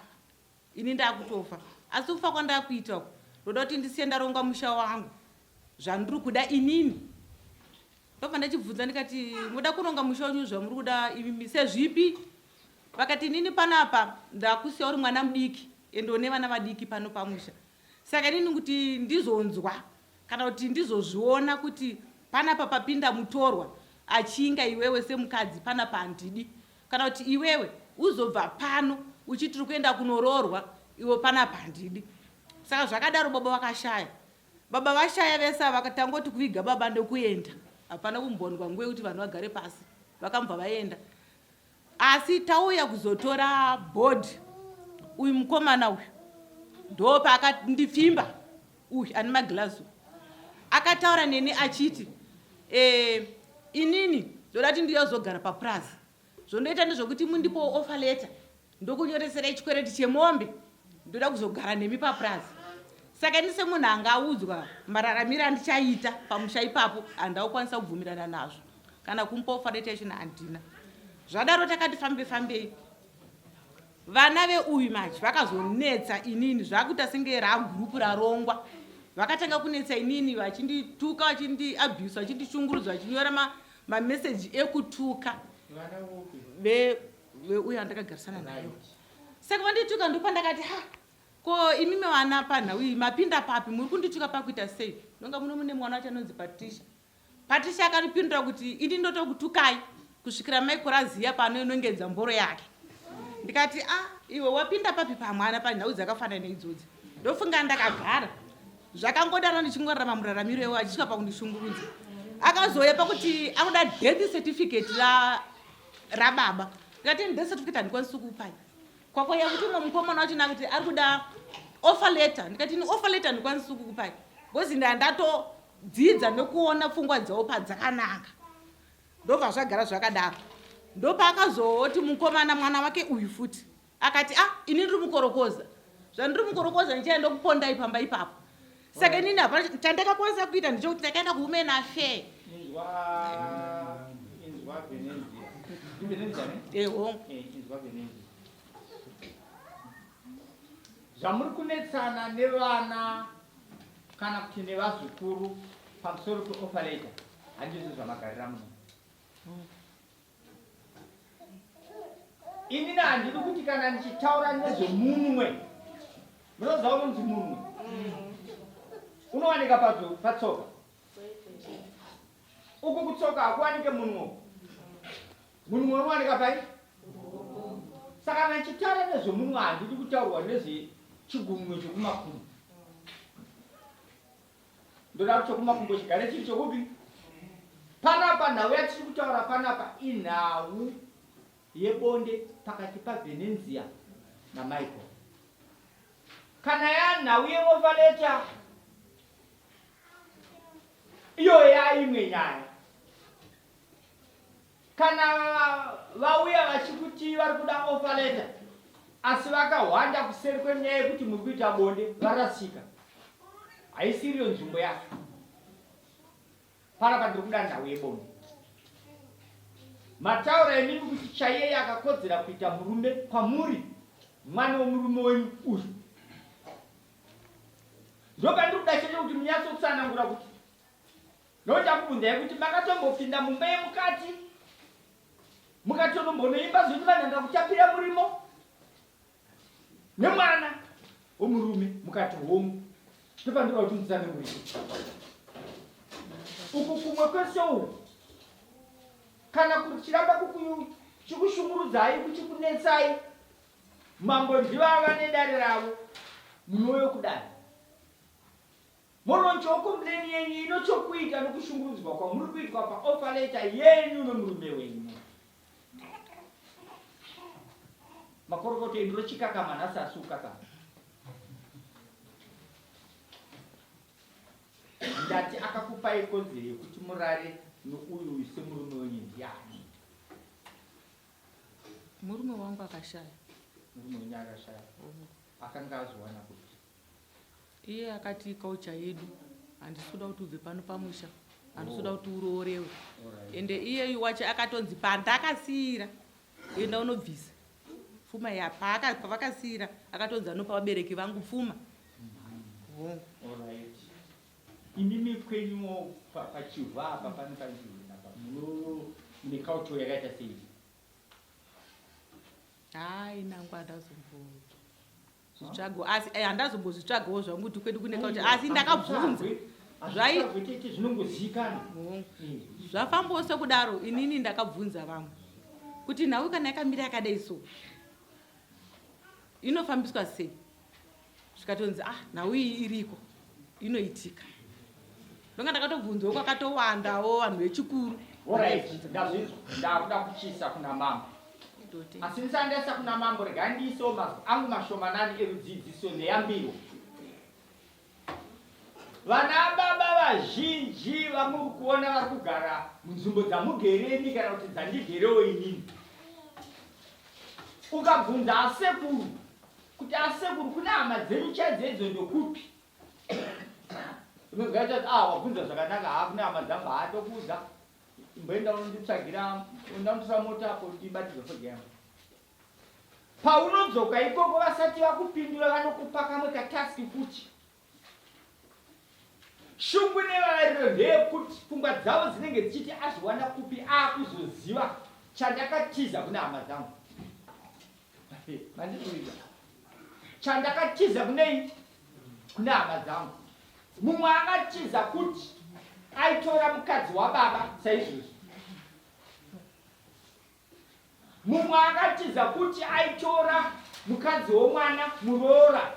ini ndakutofa asi kufa kwandakuita uku ndoda kuti ndisiye ndaronga musha wangu zvandiri kuda inini. Ndobva ndachibvunza ndikati muda kuronga musha wenyu zvamuri kuda imi sezvipi? Vakati inini panapa ndakusiya uri mwana mudiki ende une vana vadiki pano pamusha. Saka inini kuti ndizonzwa kana kuti ndizozviona kuti panapa papinda mutorwa achinga iwewe semukadzi panapa handidi, kana kuti iwewe uzobva pano uchitiri kuenda kunoroorwa iwe panapa handidi. Saka zvakadaro baba vakashaya. Baba vashaya vese vakatangoti kuviga baba ndokuenda. Hapana kumbondwa nguva kuti vanhu vagare pasi. Vakambva vaenda. Asi tauya kuzotora board uyu mukomana uyu ndopa akandifimba uyu ane maglazi akataura neni achiti inini ndoda kuti ndiyozogara paprazi zvondoita ndezvokuti mundipo offer letter ndokunyoresera chikwereti chemombe ndoda kuzogara nemi paprazi. Saka ini semunhu angaudzwa mararamiro andichaita pamusha ipapo handakwanisa kubvumirana nazvo kana kumupa offer letter yachina handina. Zvadaro takati fambei. Vana veuyu machi vakazonetsa inini zvakuita senge ragurupu rarongwa. Vakatanga kunetsa inini vachindituka vachindiabuse vachindishungurudza vachinyora mameseji ekutuka veuyu andakagarisana nayo. Saka vandituka ndopa ndakati ko imimi vana panhau iyi mapinda papi muri kundituka pakuita sei? Nonga muno mune mwana wacho anonzi Patricia. Patricia akanipindura kuti ini ndotokutukai kusvikira maikoraziya pano inongedza mboro yake. Ndikati iwe wapinda papi pamwana panhau dzakafanana neidzodzi. Ndofunga ndakagara zvakangodaro ndichingwarira mamuraramiro ewo achisvika pakundishungurudza. Akazoya pakuti akuda death certificate rababa. Ndikati death certificate handikwanisi kukupai. Kwakwaya kuti umwe mukomana wacho nakuti ari kuda offer letter. Ndikati ni offer letter handikwanisi kukupai because ndandatodzidza nekuona pfungwa dzawo padzakanaka. Ndobva zvagara zvakadaro. Ndopa akazoti mukomana mwana wake uyu futi akati ini ndiri mukorokoza zvandiri mukorokoza ndichaenda kuponda ipamba ipapo. Saka inini hapana chandakakwanisa kuita ndichokuti takaenda kuwomen affair. Zvamuri kunetsana nevana kana kuti nevazukuru pamusoro peoffer letter handizvo zvamagarira muno. Inini handidi kuti kana ndichitaura nezvemunwe munoziva unonzi munwe unowanika patsoka uku kutsoka hakuwanike munwe unowanika pai. Saka kana ndichitaura nezvemunwe handidi kutaurwa nezvechigumwe chokumakumbo. Ndoda kuti chokumakumbo chigare chiri chokupi. Panapa nhau yatiri kutaura panapa inhau yebonde pakati paVenenzia naMichael. Kana yanhau yeoffer letter iyo yaimwe nyaya. kana vauya vachikuti vari kuda offer letter asi vakahwanda kuseri kwenyaya yekuti muri kuita bonde varasika, haisiriyo nzvimbo yacho. Panapa ndiri kuda nhau yebonde. Mataura emimi kuti chaiye akakodzera kuita murume kwamuri mwana womurume wenyu uyu. Ndopa ndiri kuda chete kuti munyatsotsanangura kuti ndotakubvunzai kuti makatombopinda mumba yemukati mukatonombonoimba zvokuti vanhu kutapira murimo nemwana womurume mukati homu. Ndopa ndiri kuti mutsanangurire uku kumwe kwese uku kana kuti chiramba chikushungurudzai kuchikunetsai mambo ndivava nedare ravo munoyo kudai moronchoko mudeni yenyu inochokuita nokushungurudzwa kwamuri kuitwa paoffer letter yenyu nomurume wenyu. Makorokoto enduro chikakama nhasi asukakama. Ndati akakupai kodzero yekuti murare nouyu semurume wenyu ndiani? Murume wangu akashaya. Murume wenyu akashaya. Akanga azowana kuti iye akati kaucha yedu handisuda kuti ubve pano pamusha, handisuda kuti uroorewe. Ende iyeyu wacho akatonzi pandakasiyira enda unobvisa pfuma yapa pavakasiyira akatonzi anopa vabereki vangu pfuma. Imimi kwenyuwo pachivha apa panofanirwa mune kaucho yakaita sei? Hai nangu handazombodzitsvaga asi handazombozvitsvagawo zvangu kuti kwedu kune kaucho asi ndakabvunza zvinongozivikanwa zvafambose kudaro. Inini ndakabvunza vamwe kuti nhau kana yakamira yakadai so inofambiswa sei, zvikatonzi nhau iyi iriko inoitika. Ndonga ndakatobvunzawo kwakatowandawo vanhu vechikuru. ndakuda kuchisa kuna mambo asi ndisandaisa kuna mambo regai ndiisewo mazwi angu mashomanani erudzidziso neyambiro. Vana baba vazhinji vamuri kuona vari kugara munzvimbo dzamugereni kana kuti dzandigerewo inini. Ukabvunza asekuru kuti asekuru kuna hama dzenyu chadzedzo ndokupi, unozgaita kuti wabvunza zvakanaka, hakuna hama dzangu haatokuudza imboenda unonditsvagira undandotora mota apo ndibatidza foga yangu. Paunodzoka ikoko vasati vakupindura vanokupa kamwe kataski futi. Shungu nevariro ndeyekuti pfungwa dzavo dzinenge dzichiti azviwana kupi akuzoziva chandakatiza kuna hama dzangu. Mandikuita chandakatiza kunei kuna hama dzangu. Mumwe akatiza kuti aitora mukadzi wababa saizvozvo. Mumwe akatiza kuti aitora mukadzi womwana muroora.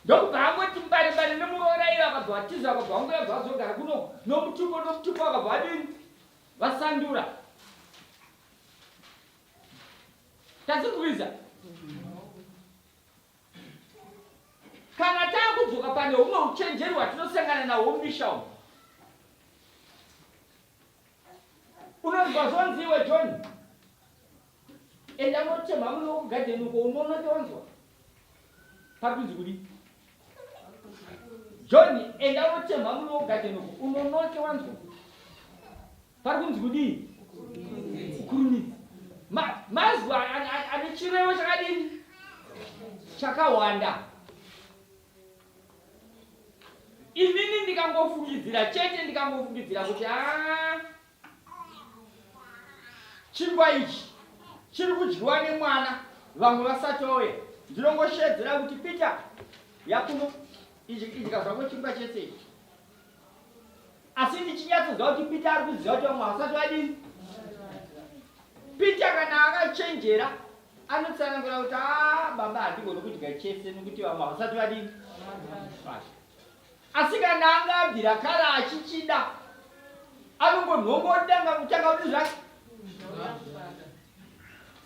Ndokubva angoti mbari nemuroora iyo akabva atiza akabva angoyabva azogara kuno nomutupo akabva adini vasandura. Tazikuvisa kana taakudzoka pane humwe uchenjeri hwatinosangana nahwo mumisha umu. Unonzwa zvonzi iwe John, enda notemha muno kugadheni uko unonotonzwa pari kunzi kudi John, enda notemha muno kugadheni uko unonoke wanzwa pari kunzi kudi kukurumidza. Mazwa ane chirevo chakadini chakawanda. Inini ndikangofungidzira chete ndikangofungidzira kuti chingwa ichi chiri kudyiwa nemwana vamwe vasati vauya. Ndinongoshedzera kuti Peter yakuno idya zvako chingwa chese ichi. Asi ndichinyatsodza kuti Peter ari kuziva kuti vamwe vasati vadini. Peter kana akachenjera anotsanangura kuti baba hatigoni kudya chese nokuti vamwe vasati vadini. Asi kana anga abvira kare achichida anongonhongodanga kutanga kuti zvake.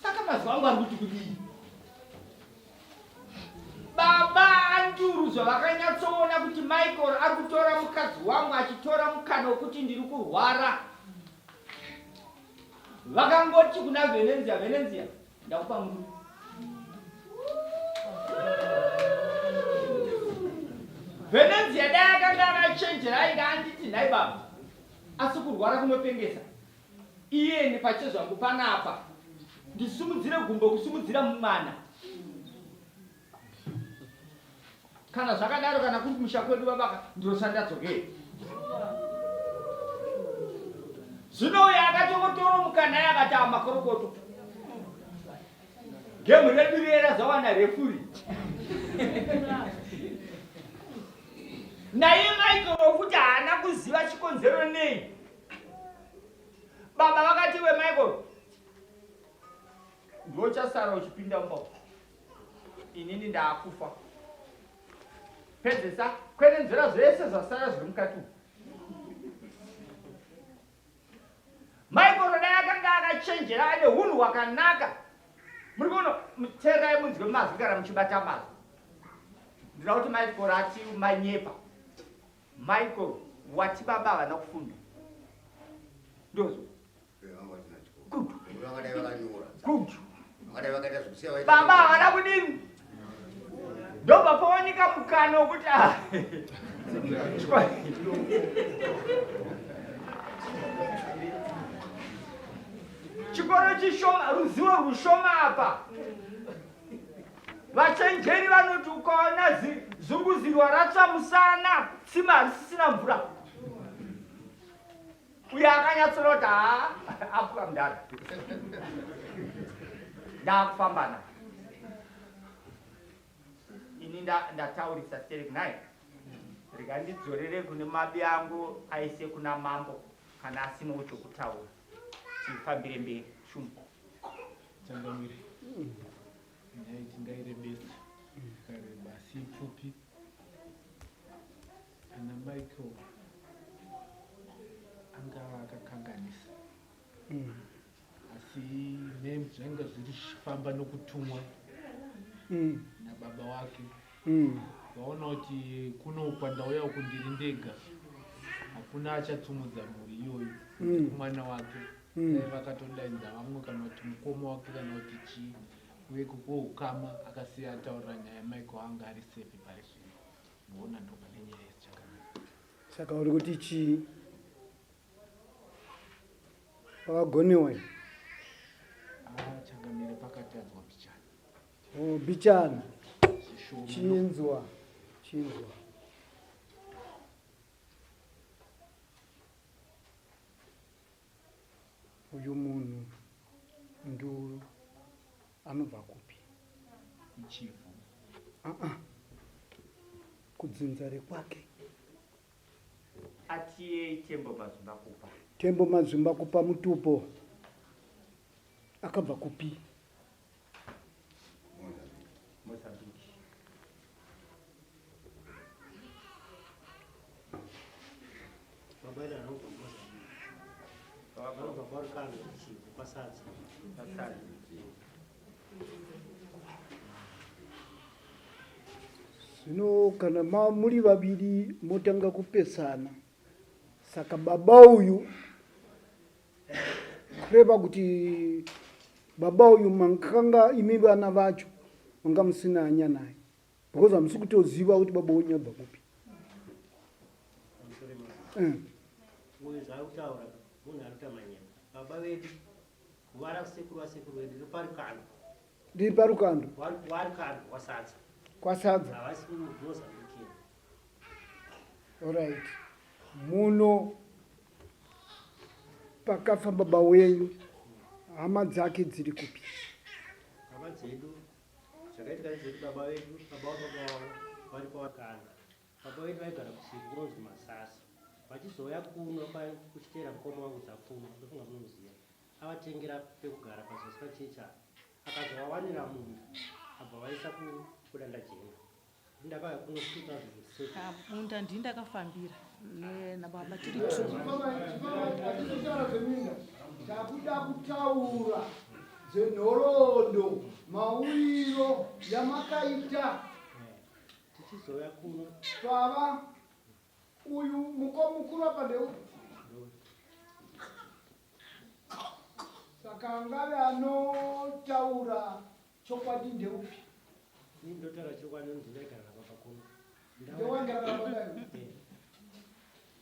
Saka mazuva angu ari kuti kudii. Baba andiurudzwa vakanyatsoona kuti Michael ari kutora mukadzi wangu achitora mukana wekuti ndiri kurwara. vakangoti kuna Venenzia ndakupa muru. Venenzia dai akanga akachenjera ainga anditi nhai baba asi kurwara kunopengesa iye nepachezvangu panapa ndisumudzire gumbo kusumudzira mumana kana zvakadaro kana kuri kumusha kwedu baba ndosandadzokei zvino uyo akatongotoromuka naye akati amakorokoto gemu redu riera zawana refuri naye Michael wokuti haana kuziva chikonzero nei baba vakati we Michael ndochasara uchipinda mumba inini ndaakufa pedzesa kwenenzera zvese zvasara zviri mukati Michael dai akanga akachenjera ane hunhu hwakanaka muri kuona muterai munzwe mazwi kana muchibata mazwi ndinoda kuti Michael ati manyepa Michael wati baba havana kufunda ndozo baba havana kudini ndobva pawanika mukano wekuti chikoro chishoma ruzivo rushoma apa vachenjeri vanoti ukaona zunguzirwa ratsva musana tsima risisina mvura uye akanyatsoroti apwa mudara ndakufambana ini ndataurisa sterek nai rega ndidzorere kune mabi angu aise kuna mambo kana asinawo chokutaura tifambire mberi shumu changamire nyaya tingayirebesa kareba asi ipfupi ana Michael anga akakanganisa asi zvanga zviri zvichifamba nokutumwa nababa wake vaona kuti kuno kwandauya uku ndiri ndega hakuna achatumudza mhuri iyoyo kumwana wake vakatodaidza vamwe kana kuti mukoma wake kana kuti chii uye kukoukama akasiya ataurira nyaya Michael anga ari sefi pari zvino muona ndopane nyaya yezi chakanaka saka uri kuti chii pakagonewa changamire pakatadzwa bichana bichana chinzwa uyu munhu ndu anobva kupi ichifu kudzinza rekwake atiye tembo mazvimba kupa tembo mazvimba kupa mutupo akabva kupi Mozambique Babela anobva anobva kwarukano chifu kwasadza zvino kana muri vaviri motanga kupesana saka baba uyu kureva kuti baba uyu makanga imi vana vacho manga musina hanya naye because hamusi kutoziva kuti baba wenyu abva kupi uyu zvaakutaura munhu anoita manyema baba vedu kuvara kusekuru vasekuru vedu riri parukando warukando kwasadza havasi kumozambikini alright muno pakafa baba wenyu hama dzake dziri kupi hama dzedu zvakaitika ndezvekuti baba vedu baba wababa vari pawakanda baba vedu vaigara kusiku kunonzi masasa vachizouya kuno kuchiteera mukoma wangu dzapfuma ndofunga munoziva avatengera pekugara pazosi pachecha akazovawanira munhu abva vaisa kudanda jenga ndakauya kuno 2006 munda ndii ndakafambira nababa tiri takuda kutaura dzenhoroondo mawiro yamakaita tichizoya kuno baba uyu mukuru apa ndeu saka ngave anotaura chokwadi ndeupi? Ndotaura chokwadi ndinoigara nababa kuno. Ndewagara nababa.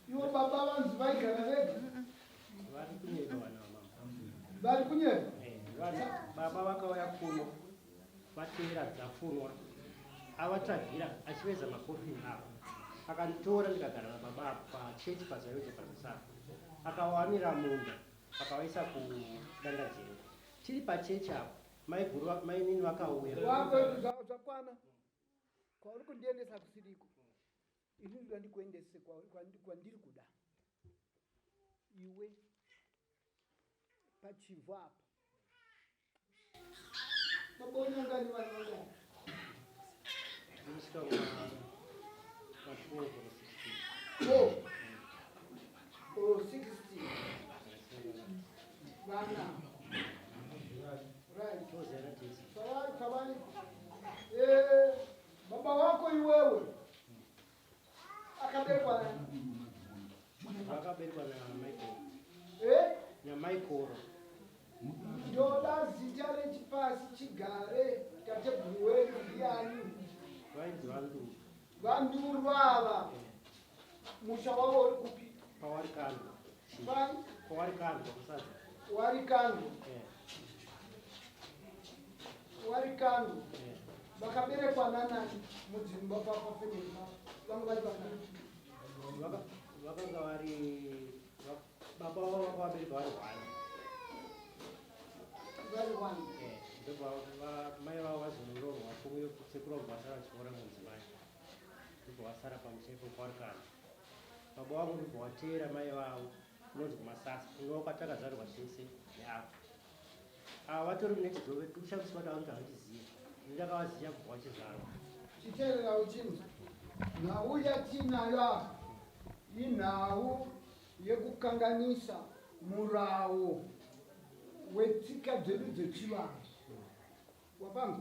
Iwo baba vanzi vaigara vega? Vari kunyeva vana vamama. Vari kunyeva? Baba vakauya kuno vatevera dzafunwa avatsvagira achiveza makofini avo akanditora ndikagara nababa pachechi pazayote pazasara akawanira munda akavaisa kudanda jeni tiri pachechi apo mainini vakauya zvakwana kwauri kundiendesa kusiriko ini ndoda ndikuendese kwandiri kuda iwe pachivhu apa mabonyangani vanongani Oh, 60. Vana. Right. Kabani. Baba wako iwewe. Akaberwa nani? Akaberwa na Michael. Na Michael. Ndoda zita rechipasi chigare tateguru wedu ndiani? Vanduru vava. Musha wavo uri kupi? Pawarikando. Pari? Pawarikando. Warikando. Warikando. Vakaberekwa nanani mudzimba pafamily vangu vari vanani? Vakanga vari baba vavo vakabereka vari one. Mai vavo vazonorohwa kumwe sekuru vasara chikora mudzimai ndibva vasara pamuseko pawarikando. Baba vangu ndibva vateera mai vavo kunonzi kumasasa kunova kwatakazarwa zvese neavo ava vatori nechidhove kushamisi vada vange vandiziva ndakavaziva kubva vachizvarwa. Chiteerera uchinzi nhau yatinayo apa inhau yekukanganisa murawo wetsika dzedu dzechivanhu wapanga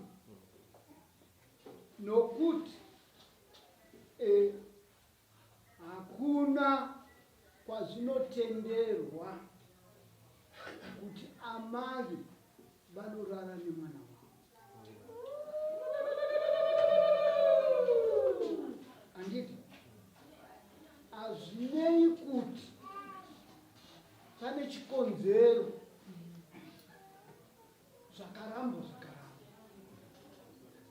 nokuti hakuna kwazvinotenderwa kuti amai vanorara nemwana wavo. Anditi hazvinei kuti pane chikonzero zvakaramba.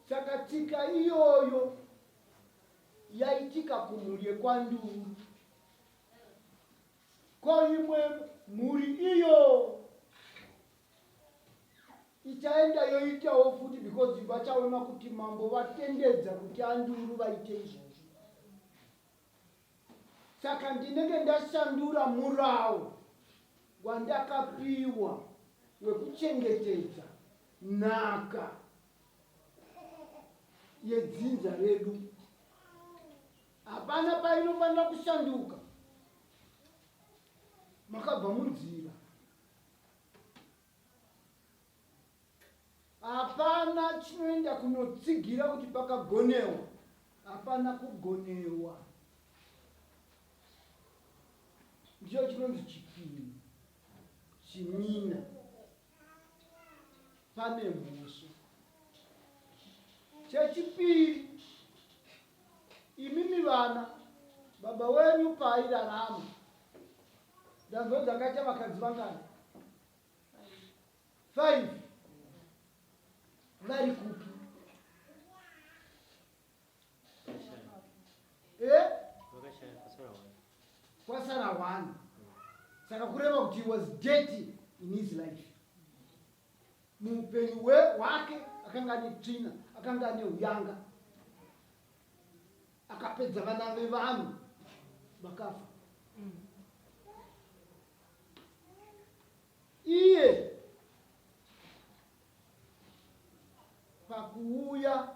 Saka tsika iyoyo yaitika kumhuri yekwanduru, koimwe mhuri iyo ichaenda yoitawo futi because vachaona kuti mambo vatendedza kuti anduru vaite izvozvo. Saka ndinenge ndashandura murawo wandakapiwa wekuchengetedza nhaka yedzinza redu. Hapana painofanira kushanduka. Makabva munzira. Hapana chinoenda kunotsigira kuti pakagonewa. Hapana kugonewa. Ndicho chinonzi chipiri. Chimina. Pane mhosva. Chechipiri, imimi vana baba wenyu paairarama ndanzo dzakaita vakadzi vangani 5 vari kupi? Kwasara 1. Saka kureva kuti he was dirty in his life. Muupenyu hwake akanga ane tsvina, akanga ane uyanga, akapedza vana vevanhu vakafa. Iye pakuuya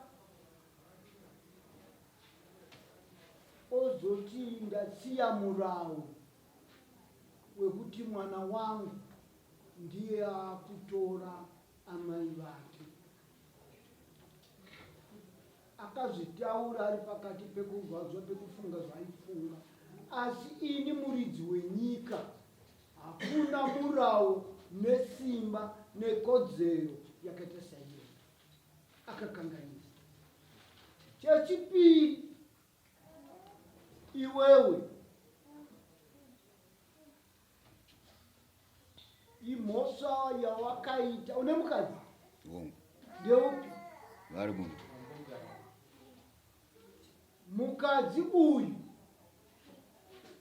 ozoti ndasiya murawo wekuti mwana wangu ndiye akutora amai vake. Akazvitaura ari pakati pekurwadzwa pekufunga zvaifunga. Asi ini muridzi wenyika, hakuna murawo nesimba nekodzero yakaita saiyo akakanganisa. Chechipiri, iwewe imhosva yawakaita une mukadzi ndeupi? vari munhu mukadzi uyu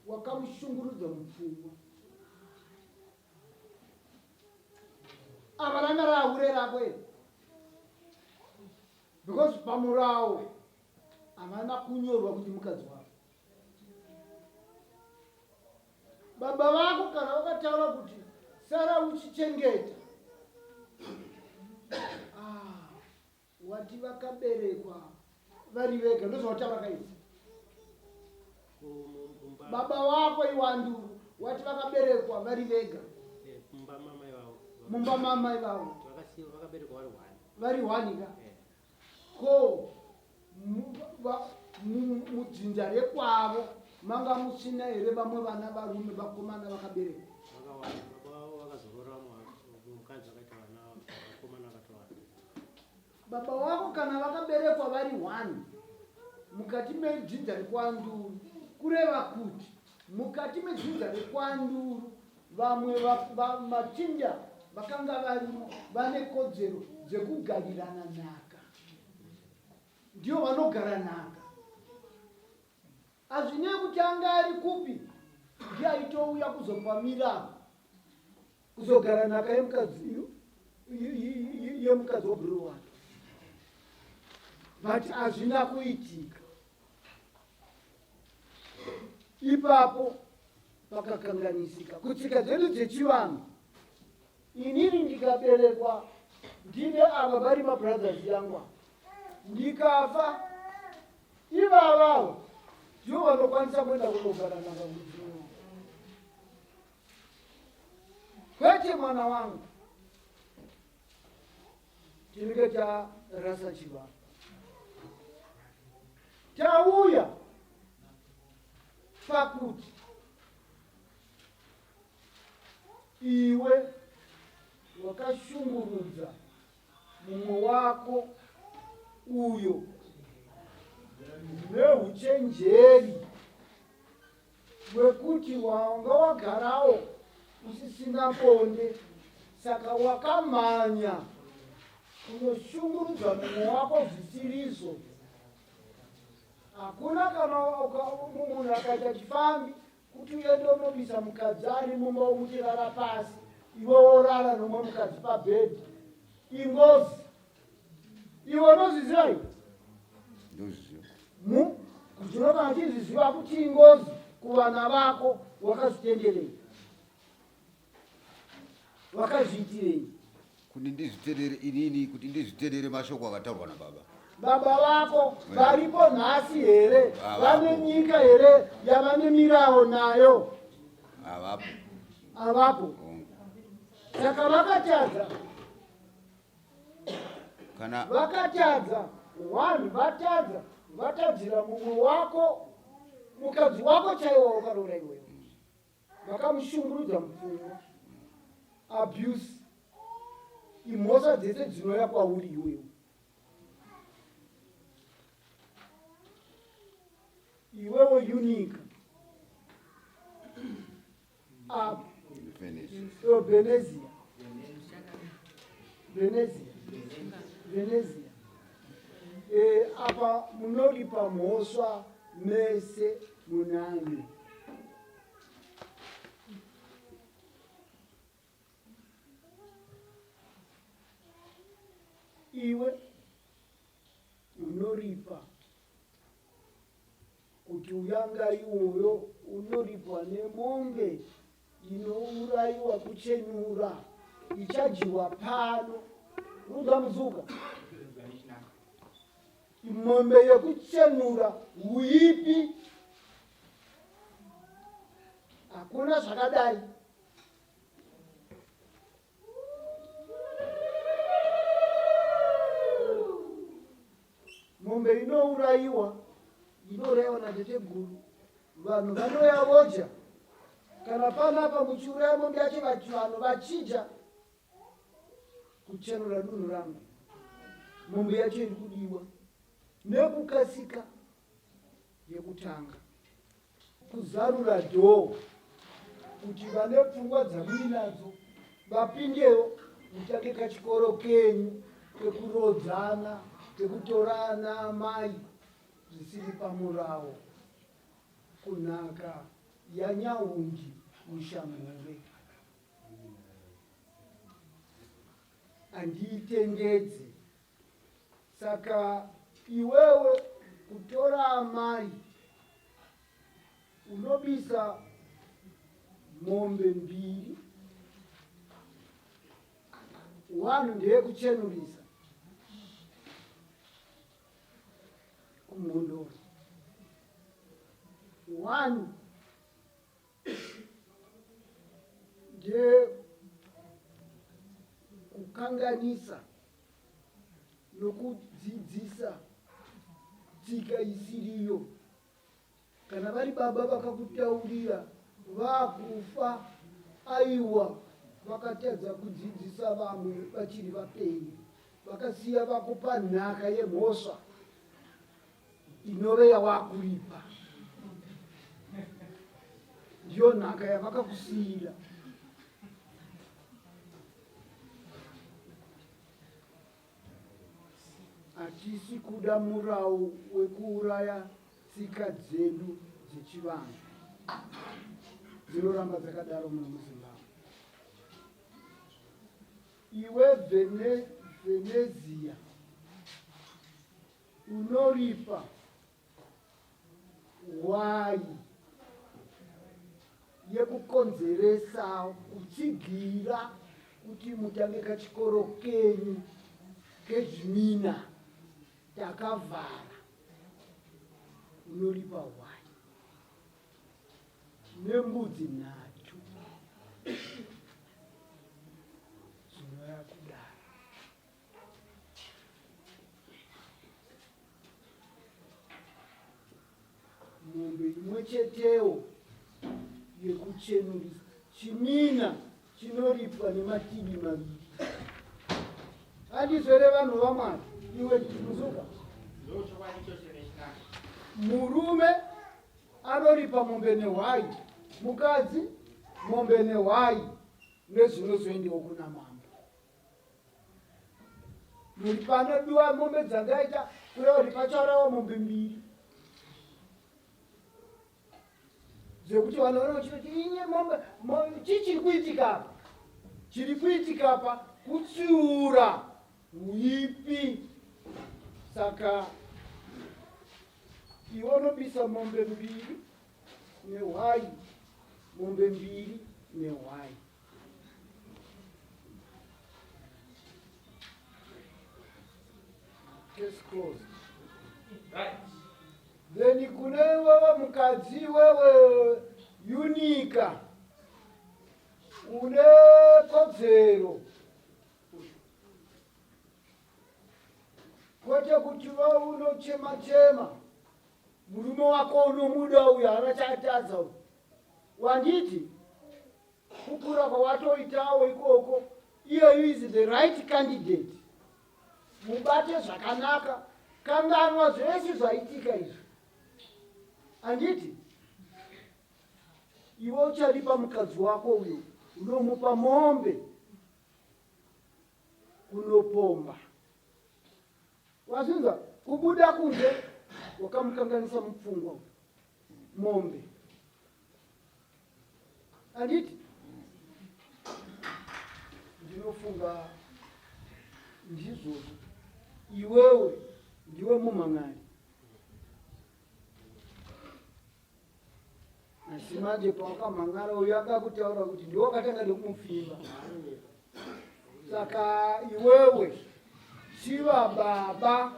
wakamushungurudza mupfungwa, avana rahure rako here, because pamurawo havana kunyorwa kuti mukadzi wako. Baba vako kana vakataura kuti sara uchichengeta, wati vakaberekwa vari vega, ndozvauta vakaita. Baba wako iwanduru wati vakaberekwa vari vega mumba mamai vavo vari wani ka ko mudzinza rekwavo manga musina here vamwe vana varume vakomana vakaberekwa? Baba wako kana vakaberekwa vari wani mukati medzinza rekwanduru, kureva kuti mukati medzinza rekwanduru vamwe machinja vakanga varimo vane kodzero dzekugarirana nhaka, ndio vanogara nhaka. Hazvinei kuti anga ari kupi, ndiye aitouya kuzopamira kuzogara nhaka yemukadzi wobhuru wake, but hazvina kuitika. Ipapo pakakanganisika kutsika dzedu dzechivanhu. Inini ndikaberekwa ndine ava vari mabrothers yangu, ndikafa ivavavo ndivo vanokwanisa kuenda kunogara nanga mudzimu. Kwete mwana wangu, tinenge tarasa chivanhu, tauya pakuti iwe wakashungurudza mumwe wako uyo neuchenjeri wekuti wanga wagarawo usisina bonde, saka wakamhanya kunoshungurudza mumwe wako zvisirizo. Hakuna kana munhu akaita chifambi kuti uende unobisa mukadzi ari mumba womutirara pasi, iwe worara nomwe mukadzi pabhedhi. Ingozi iwe unozviziva iwe? ndoziziva kuti unobva achizviziva kuti ingozi kuvana vako, wakazvitenderei? Wakazviitirei? kuti ndizvitendere inini, kuti ndizvitendere mashoko akataurwa nababa. Baba vako varipo nhasi here? Vane nyika here yavane mirawo nayo? Avapo. Avapo. Saka vakatadza, kana vakatadza, vanhu vatadza, vatadzira mumwe wako, mukadzi wako chaiwo wakaroora iwewe, vakamushungurudza mupfungwa, abuse, imhosva dzese dzinouya kwauri iwewe. Iwewe unika Venezia apa munolipa mhosva mese munane. Iwe unoripa kuti uyanga iwoyo unoripwa nemombe inourayiwa kuchenura, ichadyiwa pano. Ruda muzuka mombe yekuchenura uipi? Hakuna zvakadai. Mombe inourayiwa, inourayiwa nateteguru, vanhu vanoyavoja. Kana panapa muchiuraya mombe yacho vanhu vachidya, kuchenura dunhu rangu. Mombe yacho iri kudiwa nekukasika yekutanga, kuzarura dhoo kuti vane pfungwa dzamuinadzo vapindewo mutange kachikoro kenyu kekurodzana, kekutorana mai zvisiri pamurawo, kunaka yanyaundi mushamhure. Andiitendedze. Saka iwewe kutora amai unobisa mombe 2, 1 ndeyekuchenurisa kumhondoro, 1 nde kukanganisa nokudzidzisa tsika isiriyo. Kana vari baba vakakutaurira vakufa, aiwa vakatadza kudzidzisa vamwe vachiri vapenyu, vakasiya vakupa nhaka yemhosva inove yawakuripa, ndiyo nhaka yavakakusiyira. Hatisi kuda murawo wekuuraya tsika dzedu dzechivanhu dzinoramba dzakadaro muno muZimbabwe. Iwe Venezia unoripa wai yekukonzeresa kutsigira kuti mutange kachikoro kenyu kezvimina takavhara, unoripa wai nembudzi 3 zvinoya kudara. Mombe imwe chetewo yekuchenurisa, chimina chinoripwa nemativi 2. Handizvere vanhu vaMwari, iwe ndikuzuka. Murume anoripa mombe nehwai, mukadzi mombe nehwai nezvinozoendewo kuna mambo. Muri panodiwa mombe dzangaita kureva kuti pacharawo mombe 2 zvekuti vanhu vanoona kuti inye mombe chichiri kuitika apa, chiri kuitika apa kutsiura uipi. Saka iwe unobisa mombe 2 nehwai, mombe 2 nehwai. Case closed. Right. Then kune wewe mukadzi, wewe Unika, une kodzero kwete kuti wewe unochema murume wako unomuda uyu anachatadza uyu. Wanditi kukura kwawatoitawo ikoko, iye is the right candidate. Mubate zvakanaka, kanganwa zvese zvaitika izvi. Anditi iwe ucharipa mukadzi wako uyu, unomupa mombe kunopomba. Wazinza kubuda kunze wakamukanganisa mupfungwa mombe. Anditi ndinofunga ndizvo iwewe ndiwe mumhan'ari. Asi manje pawakamhan'ara uyu akakutaura kuti ndiwe wakatanga nekumufimba. Saka iwewe chiva baba,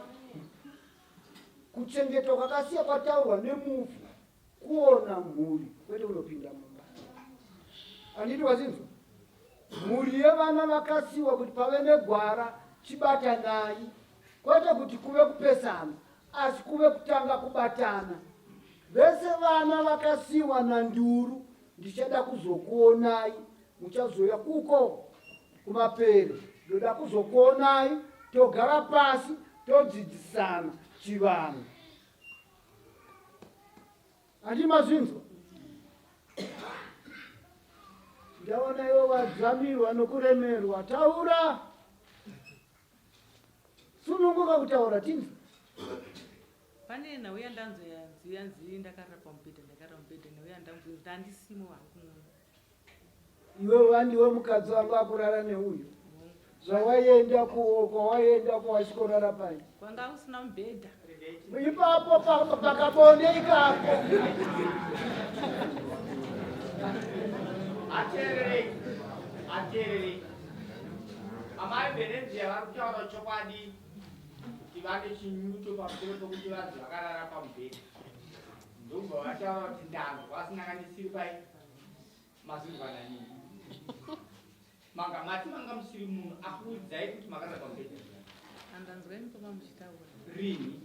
kuchengetwa kwakasiya kwataurwa nemufu, kuona mhuri kwete unopinda mumba. Anditi wazinzwa? Mhuri yevana vakasiwa kuti pave negwara chibatanai, kwete kuti kuve kupesana, asi kuve kutanga kubatana. Vese vana vakasiwa nanduru, ndichada kuzokuonai, muchazoya kuko kumapere ndoda kuzokuonai togara pasi todzidzisana chivanhu. Handimazvinzwa? Ndaona ivo vadzamirwa nokuremerwa. Taura. Sununguka kutaura tinzi. Pane nhau yandanzi ndakarara pamubhedha nhau yandanzi ndandisimo wangu. Iwe wandiwe mukadzi wangu akurara neuyu. Zvawaienda kwawaienda kwawasikorara pai. Kwanga usina mubhedha. Ipapo pakabonde ikapo. Aterere. Amai Benenzi vakutaura chokwadi kuti vane chinyuto pamusoro pokuti vanhu vakarara pamubhedha. Ndobva vataura kuti ndango vasinganganisiri pai mazurwana nini. Manga mati manga musiri munhu akuudzai kuti makarara pamubhedha. Andanzwai papa muchitaura. Rini?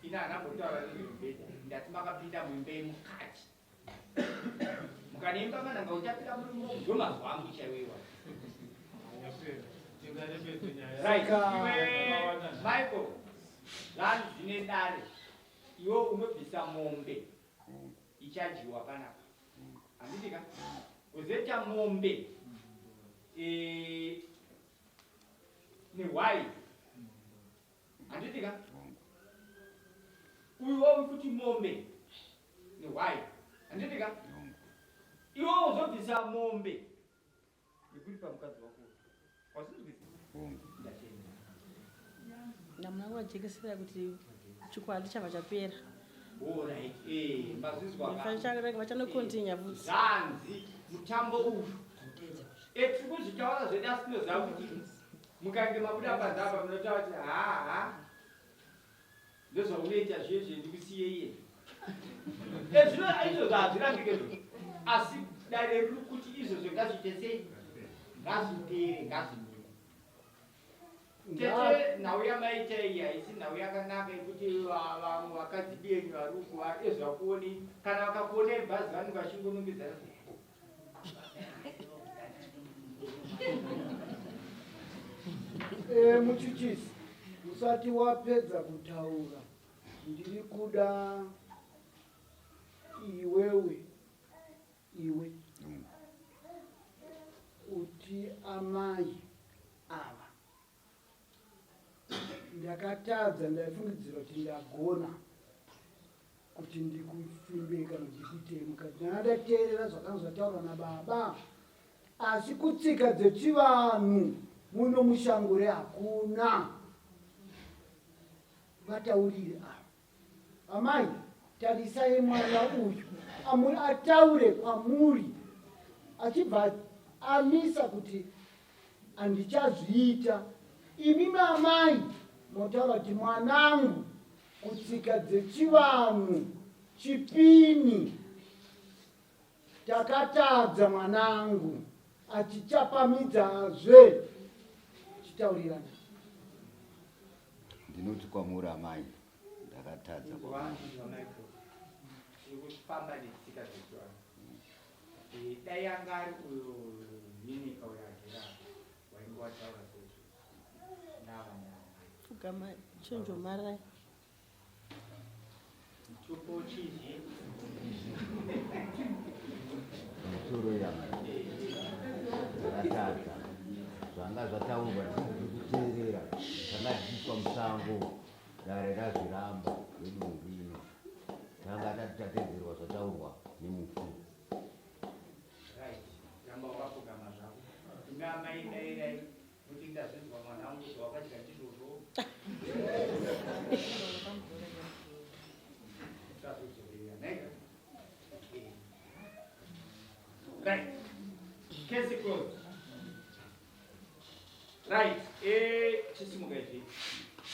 Ina haana nezvemubhedha. Ndati makapinda muimba yemukati. Mukanemba manhanga uchapinda muri muno ndomazwa angu chaiwewa. Right. Michael, vanhu dzine dare. Iwe unobvisa mombe ichadyiwa panapa. Handitika? Uzoita mombe nehwai. Handitika? Uiwo kuti mombe nehwai. Handitika? Iwe uzobvisa mombe yekuti pamukadzi wako. Wasindikisi? Namuna wajekesera kuti chikwadi chava chapera. Alright. Mazizwa. Vachanokontinya futi. Zanzi mutambo uyu. Tiri kuzvitaura zvedu asi tinoziva kuti mukange mabuda pazapa munotaura kuti ndozvaunoita zvezve ndikusiye iye. Zvino izvozvo hazvirambike zvo. Asi dare riri kuti izvozvo ngazviite sei? Ngazvipere, ngazvimire. Tete nhau yamaita iyi haisi nhau yakanaka yekuti vamwe vakadzi benyu vari uku ezvakuoni kana vakakuonai bhazi vanenge vachingonongedzana. Muchuchisi, usati wapedza kutaura, ndiri kuda iwe uti amai ava ndakatadza, ndaifungidzira kuti ndagona kuti ndikufimbe kana ndikuitei mukati. Ndakateerera zvakanzi zvataurwa nababa, asi kutsika dzechivanhu muno mushangure hakuna. Vataurire ava. Amai, tarisai mwana uyu ataure kwamuri achibva amisa kuti handichazviita. Imi mamai motaura kuti mwanangu kutsika dzechivanhu chipini. Takatadza mwanangu, atichapamidzazve. Chitaurirana. Ndinoti kwamuri amai, ndakatadza kwamuri. Kufamba netsika dzechivanhu. Dai anga ari uyo minika uyagera wainge wataura sezvo. Fugama chonjo marai. Chupo chizhi. Musoro yamai. Ndakatadza. Zvanga zvataurwa ndikuteerera. Zvanga zviitwa musango. Dare razviramba wedunhu ino. Tanga tatedzerwa zvataurwa nemukuru. Right. Ramba wakapfugama zvako. Imi amai dairai kuti ndazvinzwa mwana wangu zvawakadya ndizvozvo. Right. Case closed. Right. Chisimuka izvi.